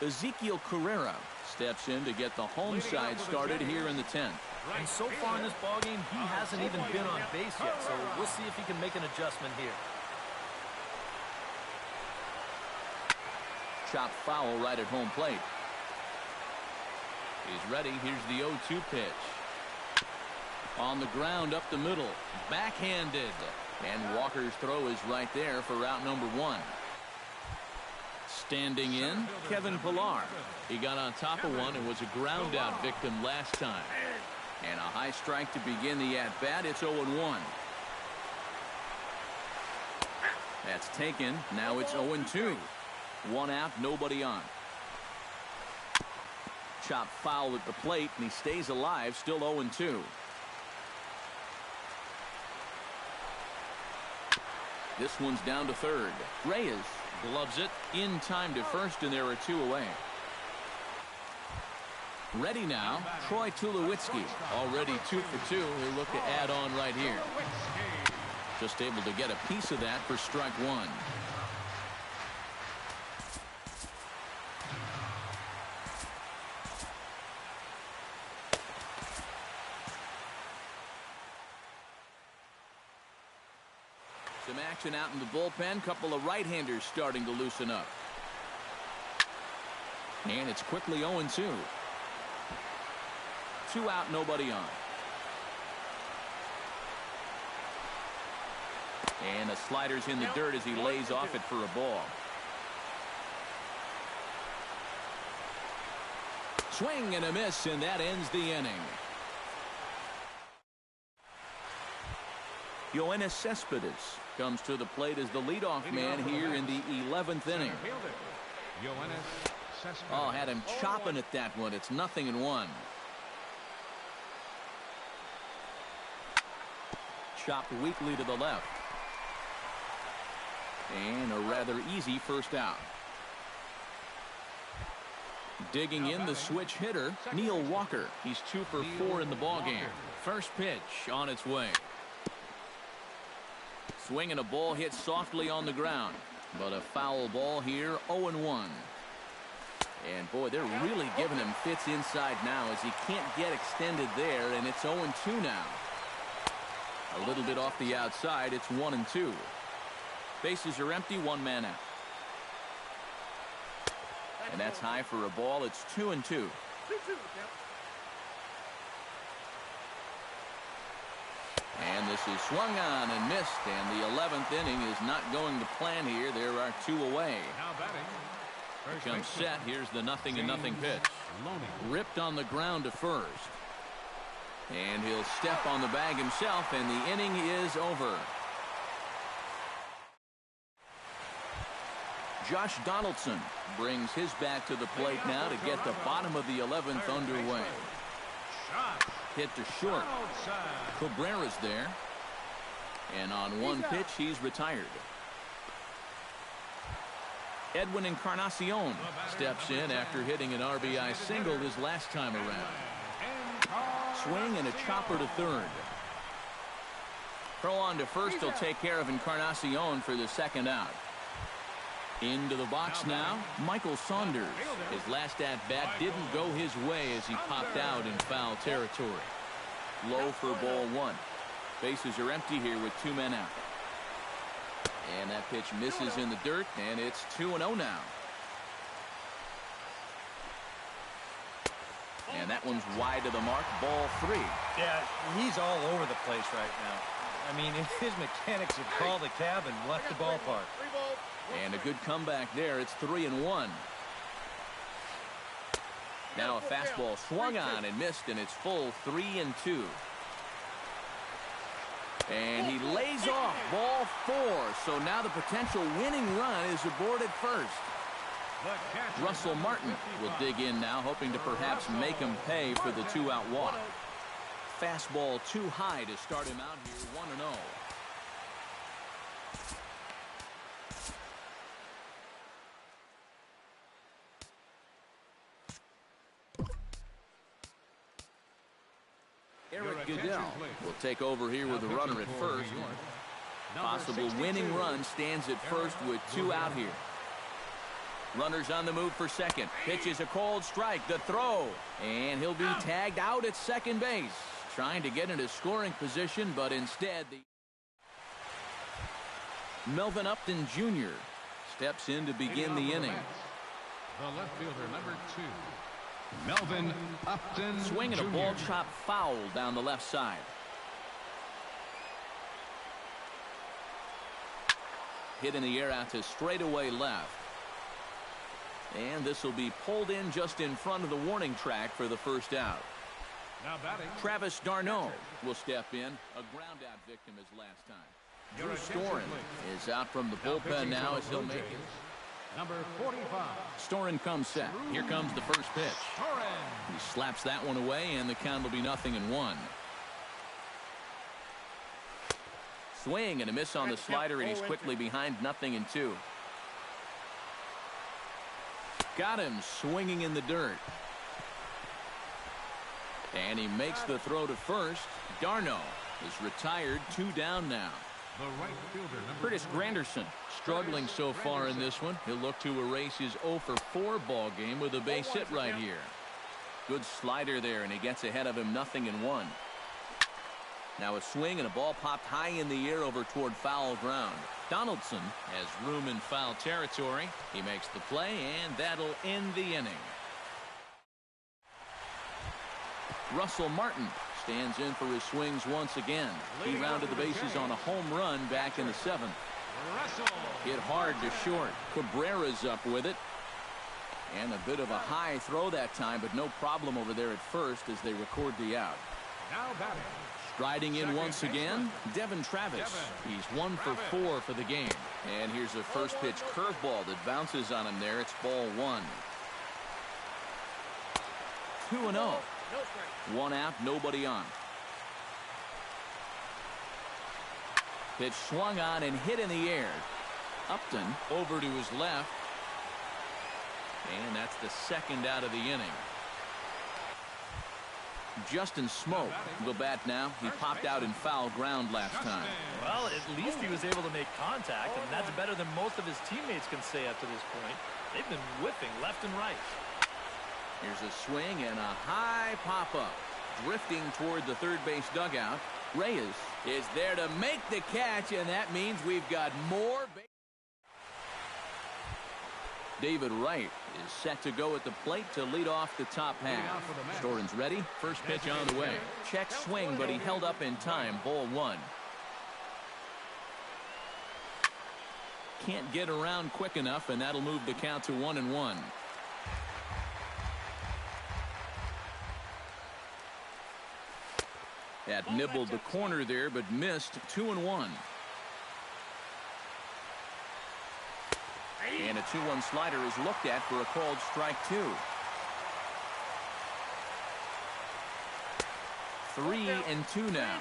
Ezekiel Carrera steps in to get the home side started here in the 10th. And so far in this ballgame, he hasn't even been on base yet, so we'll see if he can make an adjustment here. Chop foul right at home plate. He's ready. Here's the 0-2 pitch. On the ground up the middle. Backhanded. And Walker's throw is right there for route number 1. Standing in, Kevin Pillar. He got on top of one and was a ground out victim last time. And a high strike to begin the at-bat. It's 0-1. That's taken. Now it's 0-2. 1 out, nobody on. Chop foul at the plate, and he stays alive, still 0-2. This one's down to third. Reyes gloves it in time to first, and there are 2 away. Ready now, Troy Tulowitzki. Already 2 for 2. He'll look to add on right here. Just able to get a piece of that for strike 1. Some action out in the bullpen. Couple of right-handers starting to loosen up. And it's quickly 0-2. 2 out, nobody on. And the slider's in the dirt as he lays off it for a ball. Swing and a miss, and that ends the inning. Yoenis Cespedes comes to the plate as the leadoff man here in the 11th inning. Oh, had him chopping at that one. It's 0-1. Chopped weakly to the left. And a rather easy first out. Digging in the switch hitter, Neil Walker. He's 2 for 4 in the ballgame. First pitch on its way. Swinging a ball hit softly on the ground. But a foul ball here, 0-1. And boy, they're really giving him fits inside now as he can't get extended there, and it's 0-2 now. A little bit off the outside, it's 1-2. Bases are empty, 1 man out. And that's high for a ball. It's 2-2. And this is swung on and missed, and the 11th inning is not going to plan here. There are 2 away. Here comes set. Here's the 0-0 pitch. Ripped on the ground to first. And he'll step on the bag himself, and the inning is over. Josh Donaldson brings his bat to the plate now to get the bottom of the 11th underway. Hit to short. Cabrera's there. And on one pitch, he's retired. Edwin Encarnacion steps in after hitting an RBI single his last time around. Swing and a chopper to third. Throw on to first will take care of Encarnacion for the second out. Into the box now, Michael Saunders. His last at-bat didn't go his way as he popped out in foul territory. Low for ball 1. Bases are empty here with 2 men out. And that pitch misses in the dirt, and it's 2-0 now. And that one's wide of the mark, ball 3. Yeah, he's all over the place right now. I mean, his mechanics have called the cab and left the ballpark. And a good comeback there. It's 3-1. Now a fastball swung on and missed, and it's full 3-2. And he lays off ball 4. So now the potential winning run is aboard at first. Russell Martin will dig in now, hoping to perhaps make him pay for the 2-out walk. Fastball too high to start him out here, 1-0. Eric Goodell will take over here with a runner at first. Possible winning run stands at first with 2 out here. Runners on the move for second. Pitch is a cold strike. The throw. And he'll be tagged out at second base. Trying to get into scoring position, but instead Melvin Upton Jr. steps in to begin the inning. The left fielder, number 2. Melvin Upton Swinging Jr. a ball chopped foul down the left side. Hit in the air out to straightaway left. And this will be pulled in just in front of the warning track for the first out. Now batting, Travis d'Arnaud will step in, a ground out victim his last time. Drew Storen is out from the bullpen now as he'll make it. number 45. Storen comes set. Here comes the first pitch. He slaps that one away, and the count will be 0-1. Swing and a miss on the slider, and he's quickly behind 0-2. Got him swinging in the dirt. And he makes the throw to first. D'Arnaud is retired, 2 down now. The right fielder, Curtis Granderson struggling so far in this one. He'll look to erase his 0-for-4 ball game with a base hit right here. Good slider there, and he gets ahead of him, 0-1. Now a swing and a ball popped high in the air over toward foul ground. Donaldson has room in foul territory. He makes the play, and that'll end the inning. Russell Martin stands in for his swings once again. He rounded the bases on a home run back in the 7th. Hit hard to short. Cabrera's up with it. And a bit of a high throw that time, but no problem over there at first as they record the out. now batting. Striding in once again, Devin Travis. He's 1-for-4 for the game. And here's a first pitch curveball that bounces on him there. It's ball 1. 2-0. 1 out, nobody on. Pitch swung on and hit in the air. Upton over to his left. And that's the second out of the inning. Justin Smoke will bat now. He popped out in foul ground last time. Well, at least he was able to make contact, and that's better than most of his teammates can say up to this point. They've been whipping left and right. Here's a swing and a high pop-up. Drifting toward the third base dugout. Reyes is there to make the catch, and that means we've got more. David Wright is set to go at the plate to lead off the top half. Storen's ready. First pitch on the way. Check swing, but he held up in time. Ball 1. Can't get around quick enough, and that'll move the count to 1-1. That nibbled the corner there, but missed. 2-1. And a 2-1 slider is looked at for a called strike 2. 3-2 now.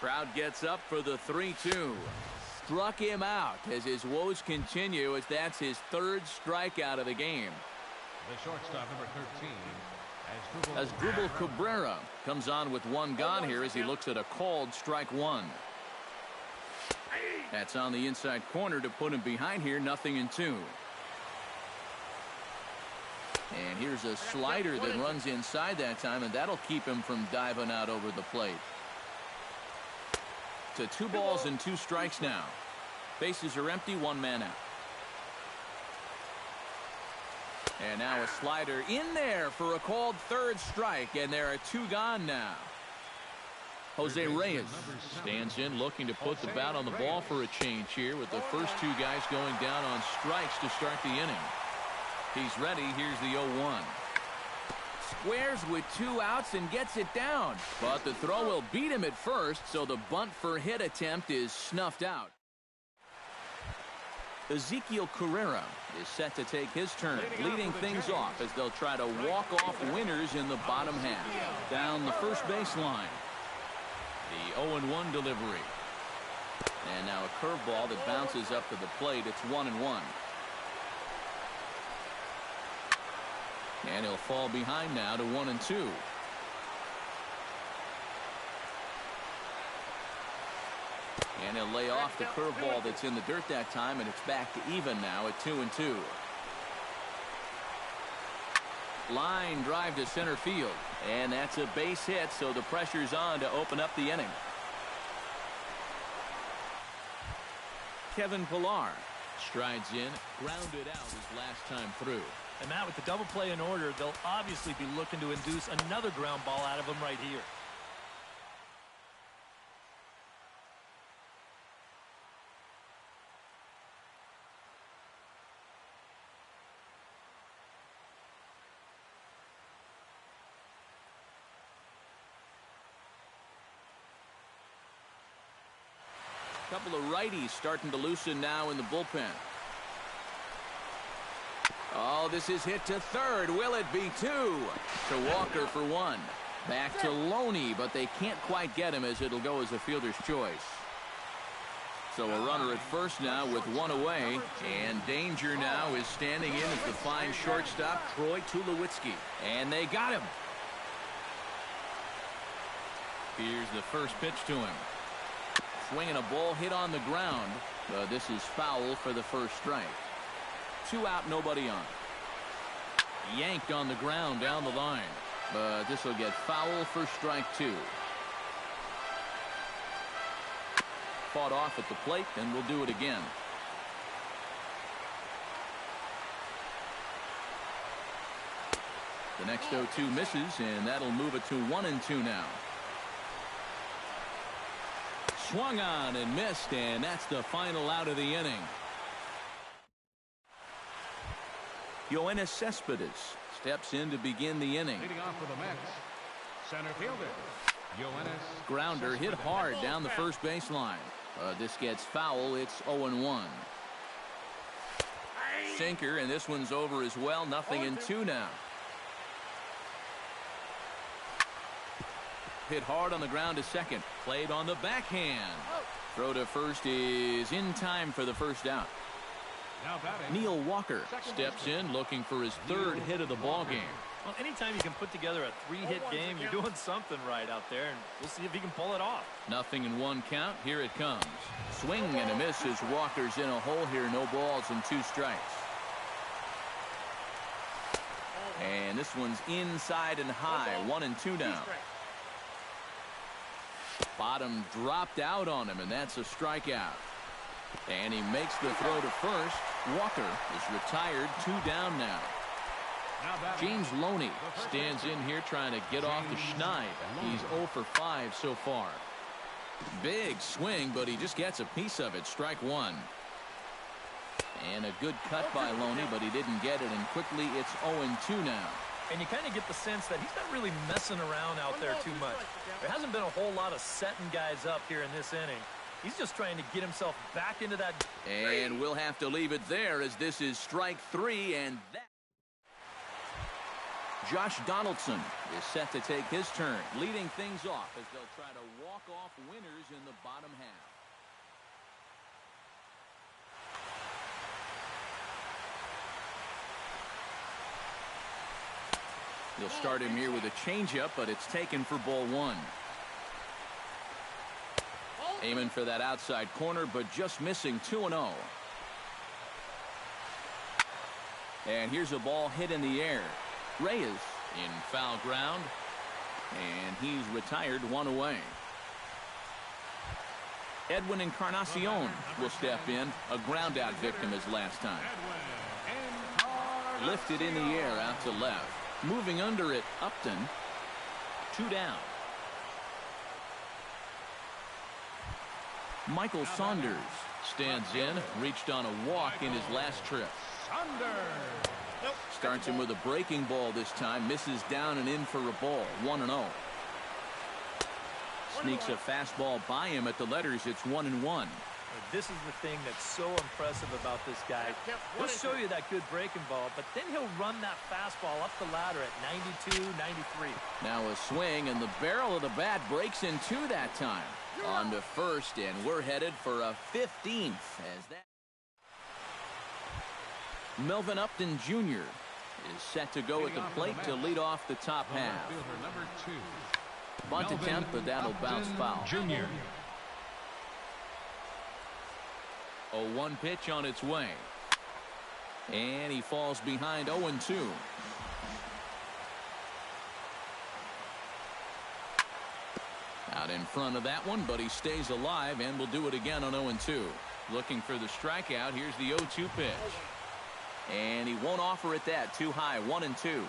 Crowd gets up for the 3-2. Struck him out as his woes continue, as that's his third strikeout of the game. The shortstop, number 13. Asdrubal Cabrera comes on with 1 gone here as he looks at a called strike 1. That's on the inside corner to put him behind here, 0-2. And here's a slider that runs inside that time, and that'll keep him from diving out over the plate. To 2 balls and 2 strikes now. Bases are empty, 1 man out. And now a slider in there for a called third strike, and there are 2 gone now. Jose Reyes stands in, looking to put the bat on the ball for a change here, with the first two guys going down on strikes to start the inning. He's ready. Here's the 0-1. Squares with 2 outs and gets it down. But the throw will beat him at first, so the bunt for hit attempt is snuffed out. Ezekiel Carrera is set to take his turn, leading things off as they'll try to walk off winners in the bottom half. Down the first baseline. The 0-1 delivery. And now a curveball that bounces up to the plate. It's 1-1. And he'll fall behind now to 1-2. And he'll lay off the curveball that's in the dirt that time, and it's back to even now at 2-2. Line drive to center field, and that's a base hit, so the pressure's on to open up the inning. Kevin Pillar strides in, grounded out his last time through. And Matt, with the double play in order, they'll obviously be looking to induce another ground ball out of him right here. Couple of righties starting to loosen now in the bullpen. Oh, this is hit to third. Will it be 2? To Walker for 1. Back to Loney, but they can't quite get him as it'll go as a fielder's choice. So a runner at first now with 1 away. And danger now is standing in as the fine shortstop, Troy Tulowitzki. And they got him. Here's the first pitch to him. Swinging a ball hit on the ground. But this is foul for the first strike. 2 out, nobody on. Yanked on the ground down the line. But this will get foul for strike 2. Fought off at the plate, and we'll do it again. The next 0-2 misses, and that'll move it to 1-2 now. Swung on and missed, and that's the final out of the inning. Yoenis Cespedes steps in to begin the inning. Leading off for the Mets, center fielder, Yoenis. Grounder hit hard down the first baseline. This gets foul. It's 0-1. Sinker, and this one's over as well. 0-2 now. Hit hard on the ground to second. Played on the backhand. Throw to first is in time for the first out. Neil Walker steps in, looking for his 3rd hit of the ball game. Well, anytime you can put together a 3-hit game, you're doing something right out there, and we'll see if he can pull it off. 0-1 count. Here it comes. Swing and a miss as Walker's in a hole here. No balls and 2 strikes. And this one's inside and high. 1-2 now. Bottom dropped out on him, and that's a strikeout. And he makes the throw to first. Walker is retired. 2 down now. James Loney stands in here trying to get off the schneid. He's 0 for 5 so far. Big swing, but he just gets a piece of it. Strike 1. And a good cut by Loney, but he didn't get it, and quickly it's 0-2 now. And you kind of get the sense that he's not really messing around out there too much. There hasn't been a whole lot of setting guys up here in this inning. He's just trying to get himself back into that. And we'll have to leave it there as this is strike 3, and that. Josh Donaldson is set to take his turn, leading things off as they'll try to walk off winners in the bottom half. They'll start him here with a changeup, but it's taken for ball 1. Aiming for that outside corner, but just missing. 2-0. And here's a ball hit in the air. Reyes in foul ground, and he's retired. 1 away. Edwin Encarnacion will step in. A ground out victim as last time. Lifted in the air out to left. Moving under it, Upton. 2 down. Michael Saunders stands in, reached on a walk in his last trip. Starts him with a breaking ball this time, misses down and in for a ball, 1-0. Sneaks a fastball by him at the letters. It's 1-1. This is the thing that's so impressive about this guy. He'll show you that good breaking ball, but then he'll run that fastball up the ladder at 92, 93. Now a swing, and the barrel of the bat breaks in two that time. On to first, and we're headed for a 15th. As that Melvin Upton Jr. is set to go at the plate to lead off the top half. Number 2. Bunt attempt, but that'll bounce foul. Junior. 0-1 pitch on its way. And he falls behind 0-2. Out in front of that one, but he stays alive and will do it again on 0-2. Looking for the strikeout. Here's the 0-2 pitch. And he won't offer it that. Too high. 1-2.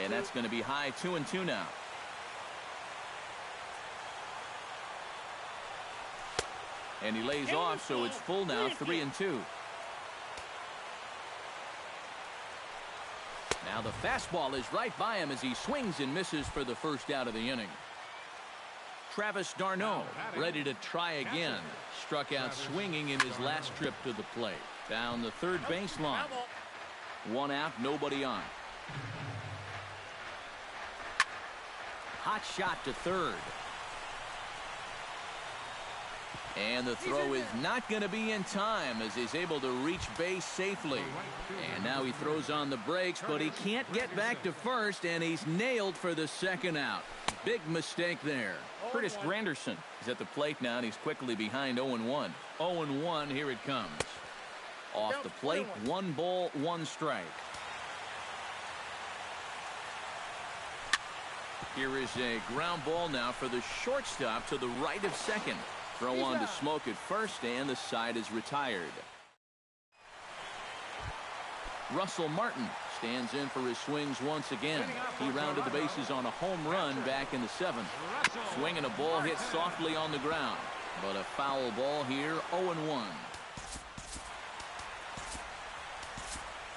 And that's going to be high. 2-2 now. And he lays off, so it's full now. 3-2. Now the fastball is right by him as he swings and misses for the first out of the inning. Travis d'Arnaud ready to try again. Struck out swinging in his last trip to the plate. Down the third baseline. One out, nobody on. Hot shot to third. And the throw is not going to be in time as he's able to reach base safely. And now he throws on the brakes, but he can't get back to first, and he's nailed for the second out. Big mistake there. Curtis Granderson is at the plate now, and he's quickly behind 0-1. 0-1, here it comes. Off the plate, 1 ball, 1 strike. Here is a ground ball now for the shortstop to the right of second. Throw on to Smoke at first, and the side is retired. Russell Martin stands in for his swings once again. He rounded the bases on a home run back in the 7th. Swinging a ball hit softly on the ground, but a foul ball here, 0-1.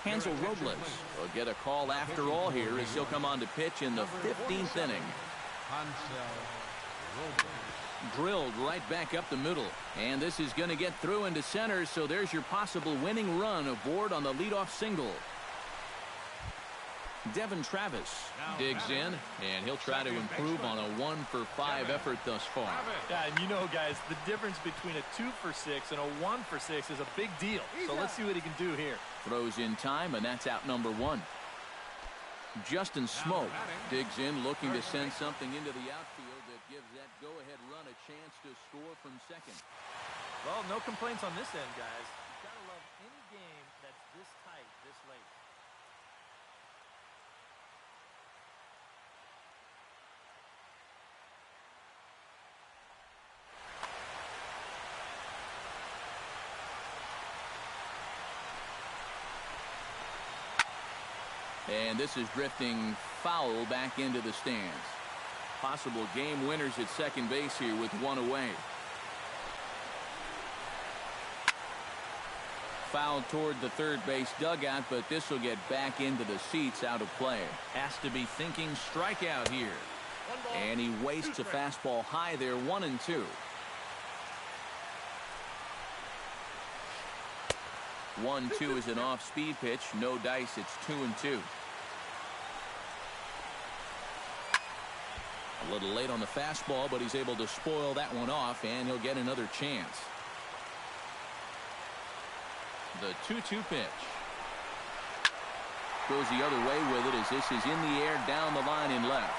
Hansel Robles will get a call after all here as he'll come on to pitch in the 15th inning. Drilled right back up the middle, and this is going to get through into center, so there's your possible winning run aboard on the leadoff single. Devin Travis digs in, and he'll try to improve on a 1-for-5 effort thus far. Yeah, and you know, guys, the difference between a 2-for-6 and a 1-for-6 is a big deal. So let's see what he can do here. Throws in time, and that's out number 1. Justin Smoke digs in, looking to send something into the outfield that gives that go-ahead run a chance to score from second. Well, no complaints on this end, guys. You've got to love any game that's this tight, this late. And this is drifting foul back into the stands. Possible game winners at second base here with 1 away. Foul toward the third base dugout, but this will get back into the seats, out of play. Has to be thinking strikeout here. And he wastes a fastball high there, 1-2. 1-2 is an off-speed pitch. No dice. It's 2-2. A little late on the fastball, but he's able to spoil that one off, and he'll get another chance. The 2-2 pitch. Goes the other way with it as this is in the air down the line in left.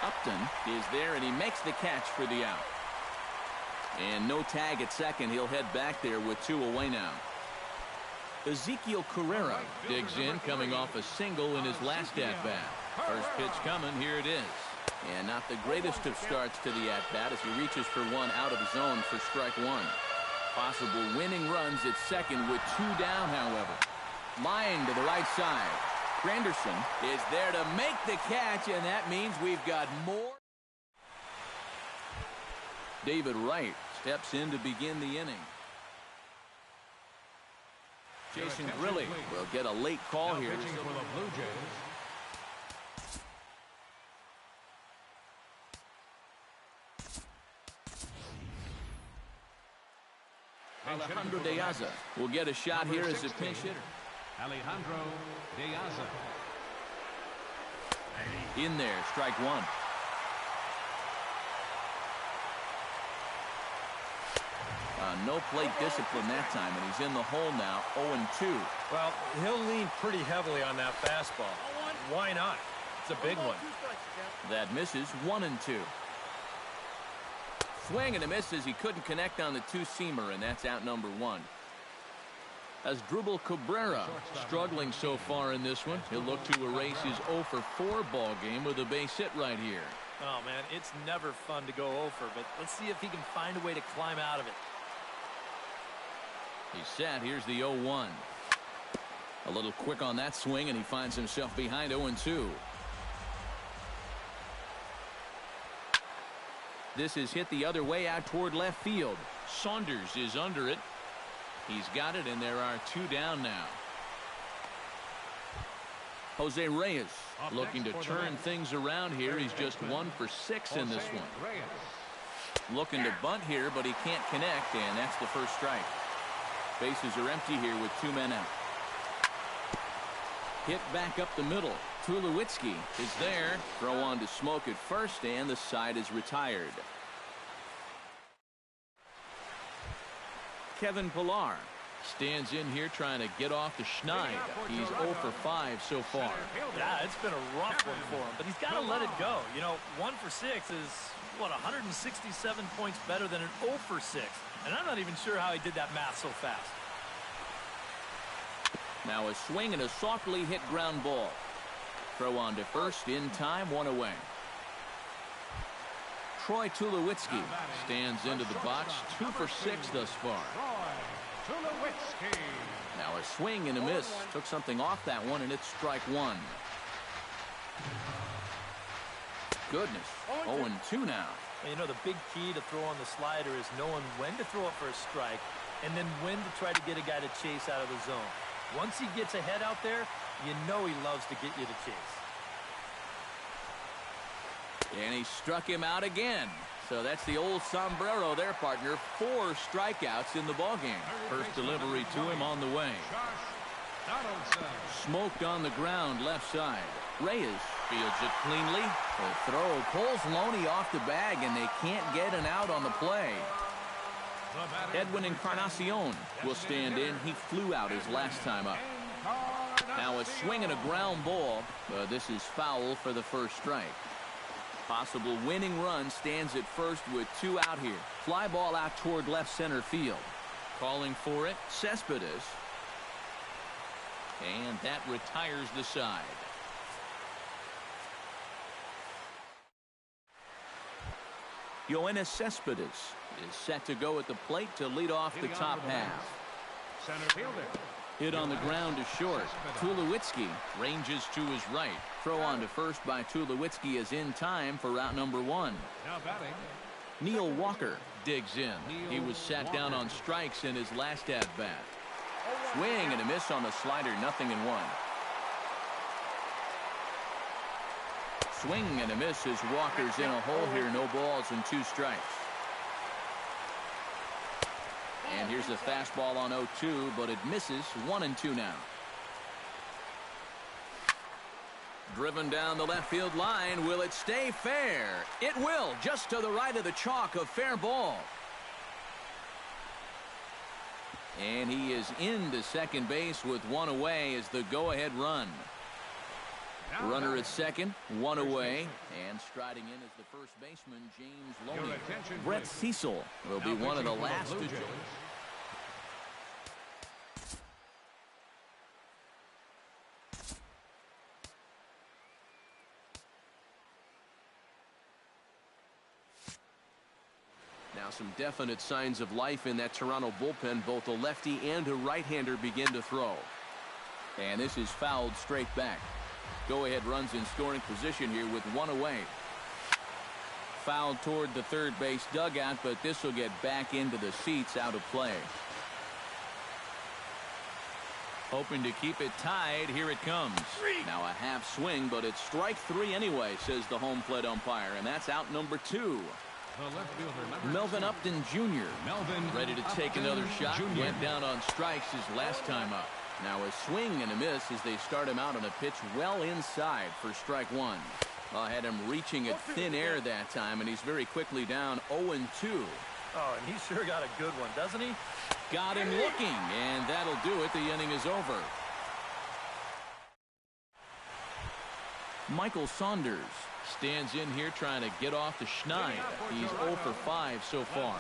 Upton is there, and he makes the catch for the out. And no tag at second. He'll head back there with 2 away now. Ezekiel Carrera digs in, coming off a single in his last at-bat. First pitch coming, here it is. And not the greatest of starts to the at-bat as he reaches for one out of zone for strike 1. Possible winning runs at second with 2 down, however. Line to the right side. Granderson is there to make the catch, and that means we've got more. David Wright steps in to begin the inning. Jason Grilly will get a late call here. Pitching for the Blue Jays, Alejandro De Aza will get a shot here as a pinch hitter. Alejandro De Aza. In there, strike one. No plate discipline that time, and he's in the hole now, 0-2. Well, he'll lean pretty heavily on that fastball. Why not? It's a big one. That misses, 1-2. Swing and a miss as he couldn't connect on the two-seamer, and that's out number one. As Drupal Cabrera struggling so far in this one, he'll look to erase his 0-for-4 ball game with a base hit right here. Oh, man, it's never fun to go 0-for, but let's see if he can find a way to climb out of it. He's set. Here's the 0-1. A little quick on that swing, and he finds himself behind 0-2. This is hit the other way out toward left field. Saunders is under it. He's got it, and there are two down now. Jose Reyes looking to turn things around here. He's just 1 for 6 in this one. Looking to bunt here, but he can't connect, and that's the first strike. Bases are empty here with 2 men out. Hit back up the middle. Tulowitzki is there. Throw on to Smoke at first, and the side is retired. Kevin Pillar stands in here trying to get off the schneid. He's 0 for 5 so far. Yeah, it's been a rough one for him, but he's got to let it go. You know, 1 for 6 is, what, 167 points better than an 0 for 6. And I'm not even sure how he did that math so fast. Now a swing and a softly hit ground ball. Throw on to first in time, 1 away. Troy Tulowitzki stands into the box, 2 for 6 thus far. Now a swing and a miss. Took something off that one, and it's strike one. Goodness, 0-2 now. Well, you know, the big key to throw on the slider is knowing when to throw it for a strike and then when to try to get a guy to chase out of the zone. Once he gets ahead out there, you know he loves to get you to chase. And he struck him out again. So that's the old sombrero there, partner. 4 strikeouts in the ballgame. First delivery to him on the way. Smoked on the ground left side. Reyes fields it cleanly. The throw pulls Loney off the bag, and they can't get an out on the play. Edwin Encarnacion will stand in. He flew out his last time up. Now a swing and a ground ball. This is foul for the first strike. Possible winning run stands at first with 2 out here. Fly ball out toward left center field. Calling for it, Cespedes. And that retires the side. Yoenis Cespedes is set to go at the plate to lead off the top half. Center fielder. Hit on the ground to short. Tulowitzki ranges to his right. Throw on to first by Tulowitzki is in time for route number 1. Now batting, Neil Walker digs in. He was sat down on strikes in his last at-bat. Swing and a miss on the slider, 0-1. Swing and a miss as Walker's in a hole here. No balls and 2 strikes. And here's a fastball on 0-2, but it misses. 1-2 now. Driven down the left field line. Will it stay fair? It will, just to the right of the chalk, of fair ball. And he is into second base with 1 away as the go-ahead run. Runner at second, 1 away, and striding in as the first baseman, James Loney. Brett Cecil will be one of the last to join. Now some definite signs of life in that Toronto bullpen. Both a lefty and a right-hander begin to throw. And this is fouled straight back. Go-ahead runs in scoring position here with 1 away. fouled toward the third base dugout, but this will get back into the seats, out of play. Hoping to keep it tied. Here it comes. Now a half swing, but it's strike three anyway, says the home plate umpire, and that's out number 2. The left fielder, Melvin Upton Jr. ready to take another shot. Jr. Went down on strikes his last time up. Now a swing and a miss as they start him out on a pitch well inside for strike 1. Well, had him reaching at thin air that time, and he's very quickly down 0-2. Oh, and he sure got a good one, doesn't he? Got him looking, and that'll do it. The inning is over. Michael Saunders stands in here trying to get off the schneid. He's 0 for 5 so far.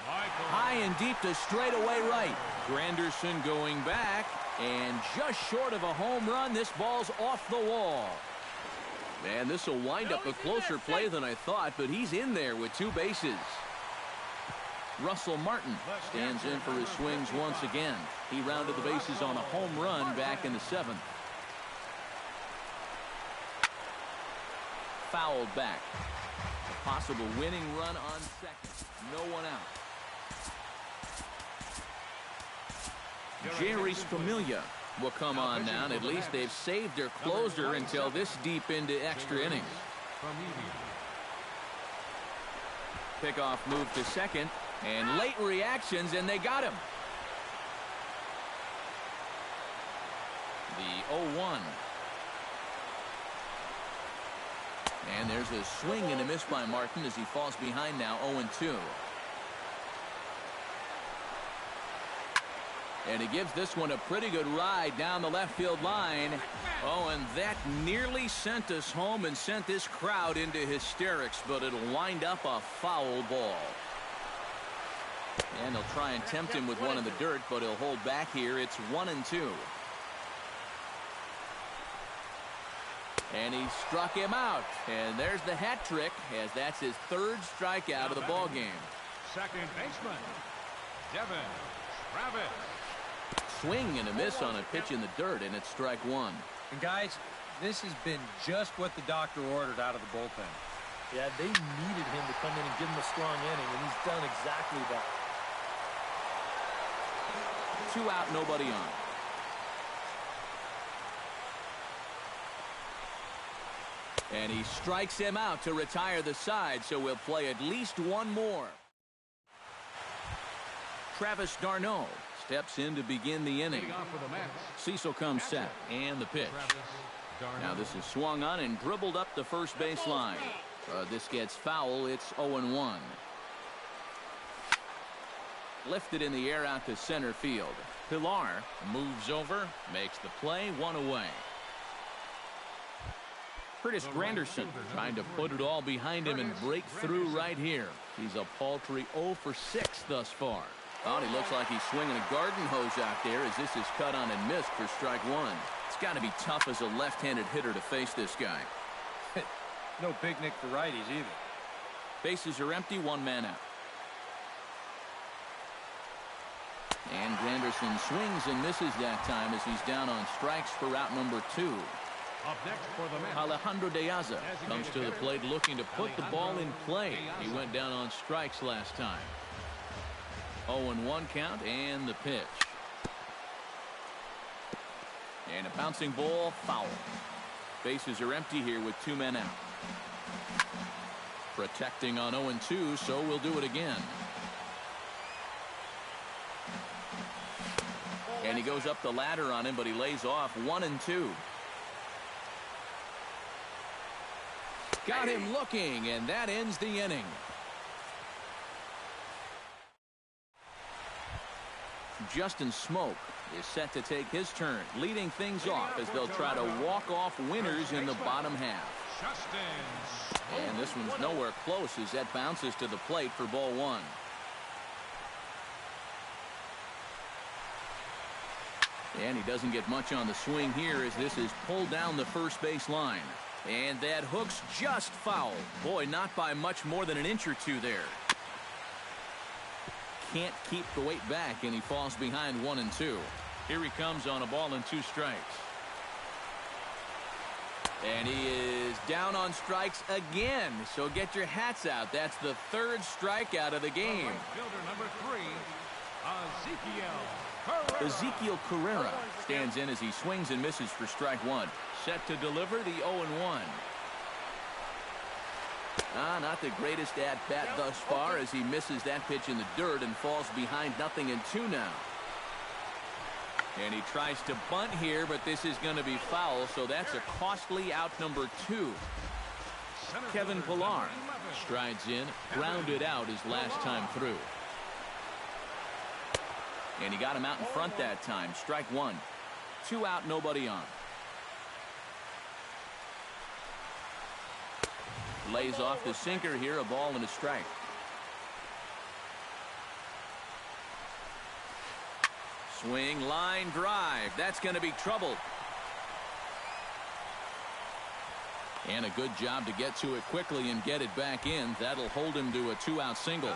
High and deep to straightaway right. Granderson going back, and just short of a home run. This ball's off the wall. Man, this will wind up a closer play than I thought, but he's in there with 2 bases. Russell Martin stands in for his swings once again. He rounded the bases on a home run back in the 7th. Fouled back. A possible winning run on second. No one out. Jerry's Familia will come on now, and at least they've saved their closer until this deep into extra innings. Pickoff move to second, and late reactions, and they got him. The 0-1. And there's a swing and a miss by Martin as he falls behind now 0-2. And he gives this one a pretty good ride down the left field line. Oh, and that nearly sent us home and sent this crowd into hysterics, but it'll wind up a foul ball. And they'll try and tempt him with one in the dirt, but he'll hold back here. It's 1-2. And he struck him out. And there's the hat trick, as that's his 3rd strikeout of the ball game. Second baseman, Devin Travis. Swing and a miss on a pitch in the dirt, and it's strike 1. And guys, this has been just what the doctor ordered out of the bullpen. Yeah, they needed him to come in and give him a strong inning, and he's done exactly that. 2 out, nobody on. And he strikes him out to retire the side, so we'll play at least one more. Travis d'Arnaud steps in to begin the inning. Cecil comes set, and the pitch. Now this is swung on and dribbled up the first base line. This gets foul. It's 0-1. Lifted in the air out to center field. Pilar moves over, makes the play, 1 away. Curtis Granderson trying to put it all behind him and break through right here. He's a paltry 0 for 6 thus far. Oh, he looks like he's swinging a garden hose out there as this is cut on and missed for strike 1. It's got to be tough as a left-handed hitter to face this guy. No picnic for righties either. Bases are empty, 1 man out. And Granderson swings and misses that time as he's down on strikes for route number 2. Up next for the Mets, Alejandro De Aza comes to the plate looking to put the ball in play. He went down on strikes last time. 0-1 count, and the pitch. And a bouncing ball, foul. Bases are empty here with 2 men out. Protecting on 0-2, so we'll do it again. And he goes up the ladder on him, but he lays off 1-2. Got him looking, and that ends the inning. Justin Smoke is set to take his turn, leading things off as they'll try to walk off winners in the bottom half. And this one's nowhere close as that bounces to the plate for ball 1. And he doesn't get much on the swing here as this is pulled down the first base line. And that hook's just foul. Boy, not by much more than an inch or 2 there. Can't keep the weight back, and he falls behind 1-2. Here he comes on a ball and 2 strikes. And he is down on strikes again. So get your hats out. That's the third strikeout of the game. Fielder number 3, Ezekiel Carrera stands in as he swings and misses for strike one. Set to deliver the 0-1. Not the greatest at-bat thus far as he misses that pitch in the dirt and falls behind 0-2 now. And he tries to bunt here, but this is going to be foul, so that's a costly out number 2. Kevin Pillar strides in, grounded out his last time through. And he got him out in front that time. Strike one. 2 out, nobody on. Lays off the sinker here, a ball and a strike. Swing, line drive. That's going to be trouble. And a good job to get to it quickly and get it back in. That'll hold him to a 2-out single.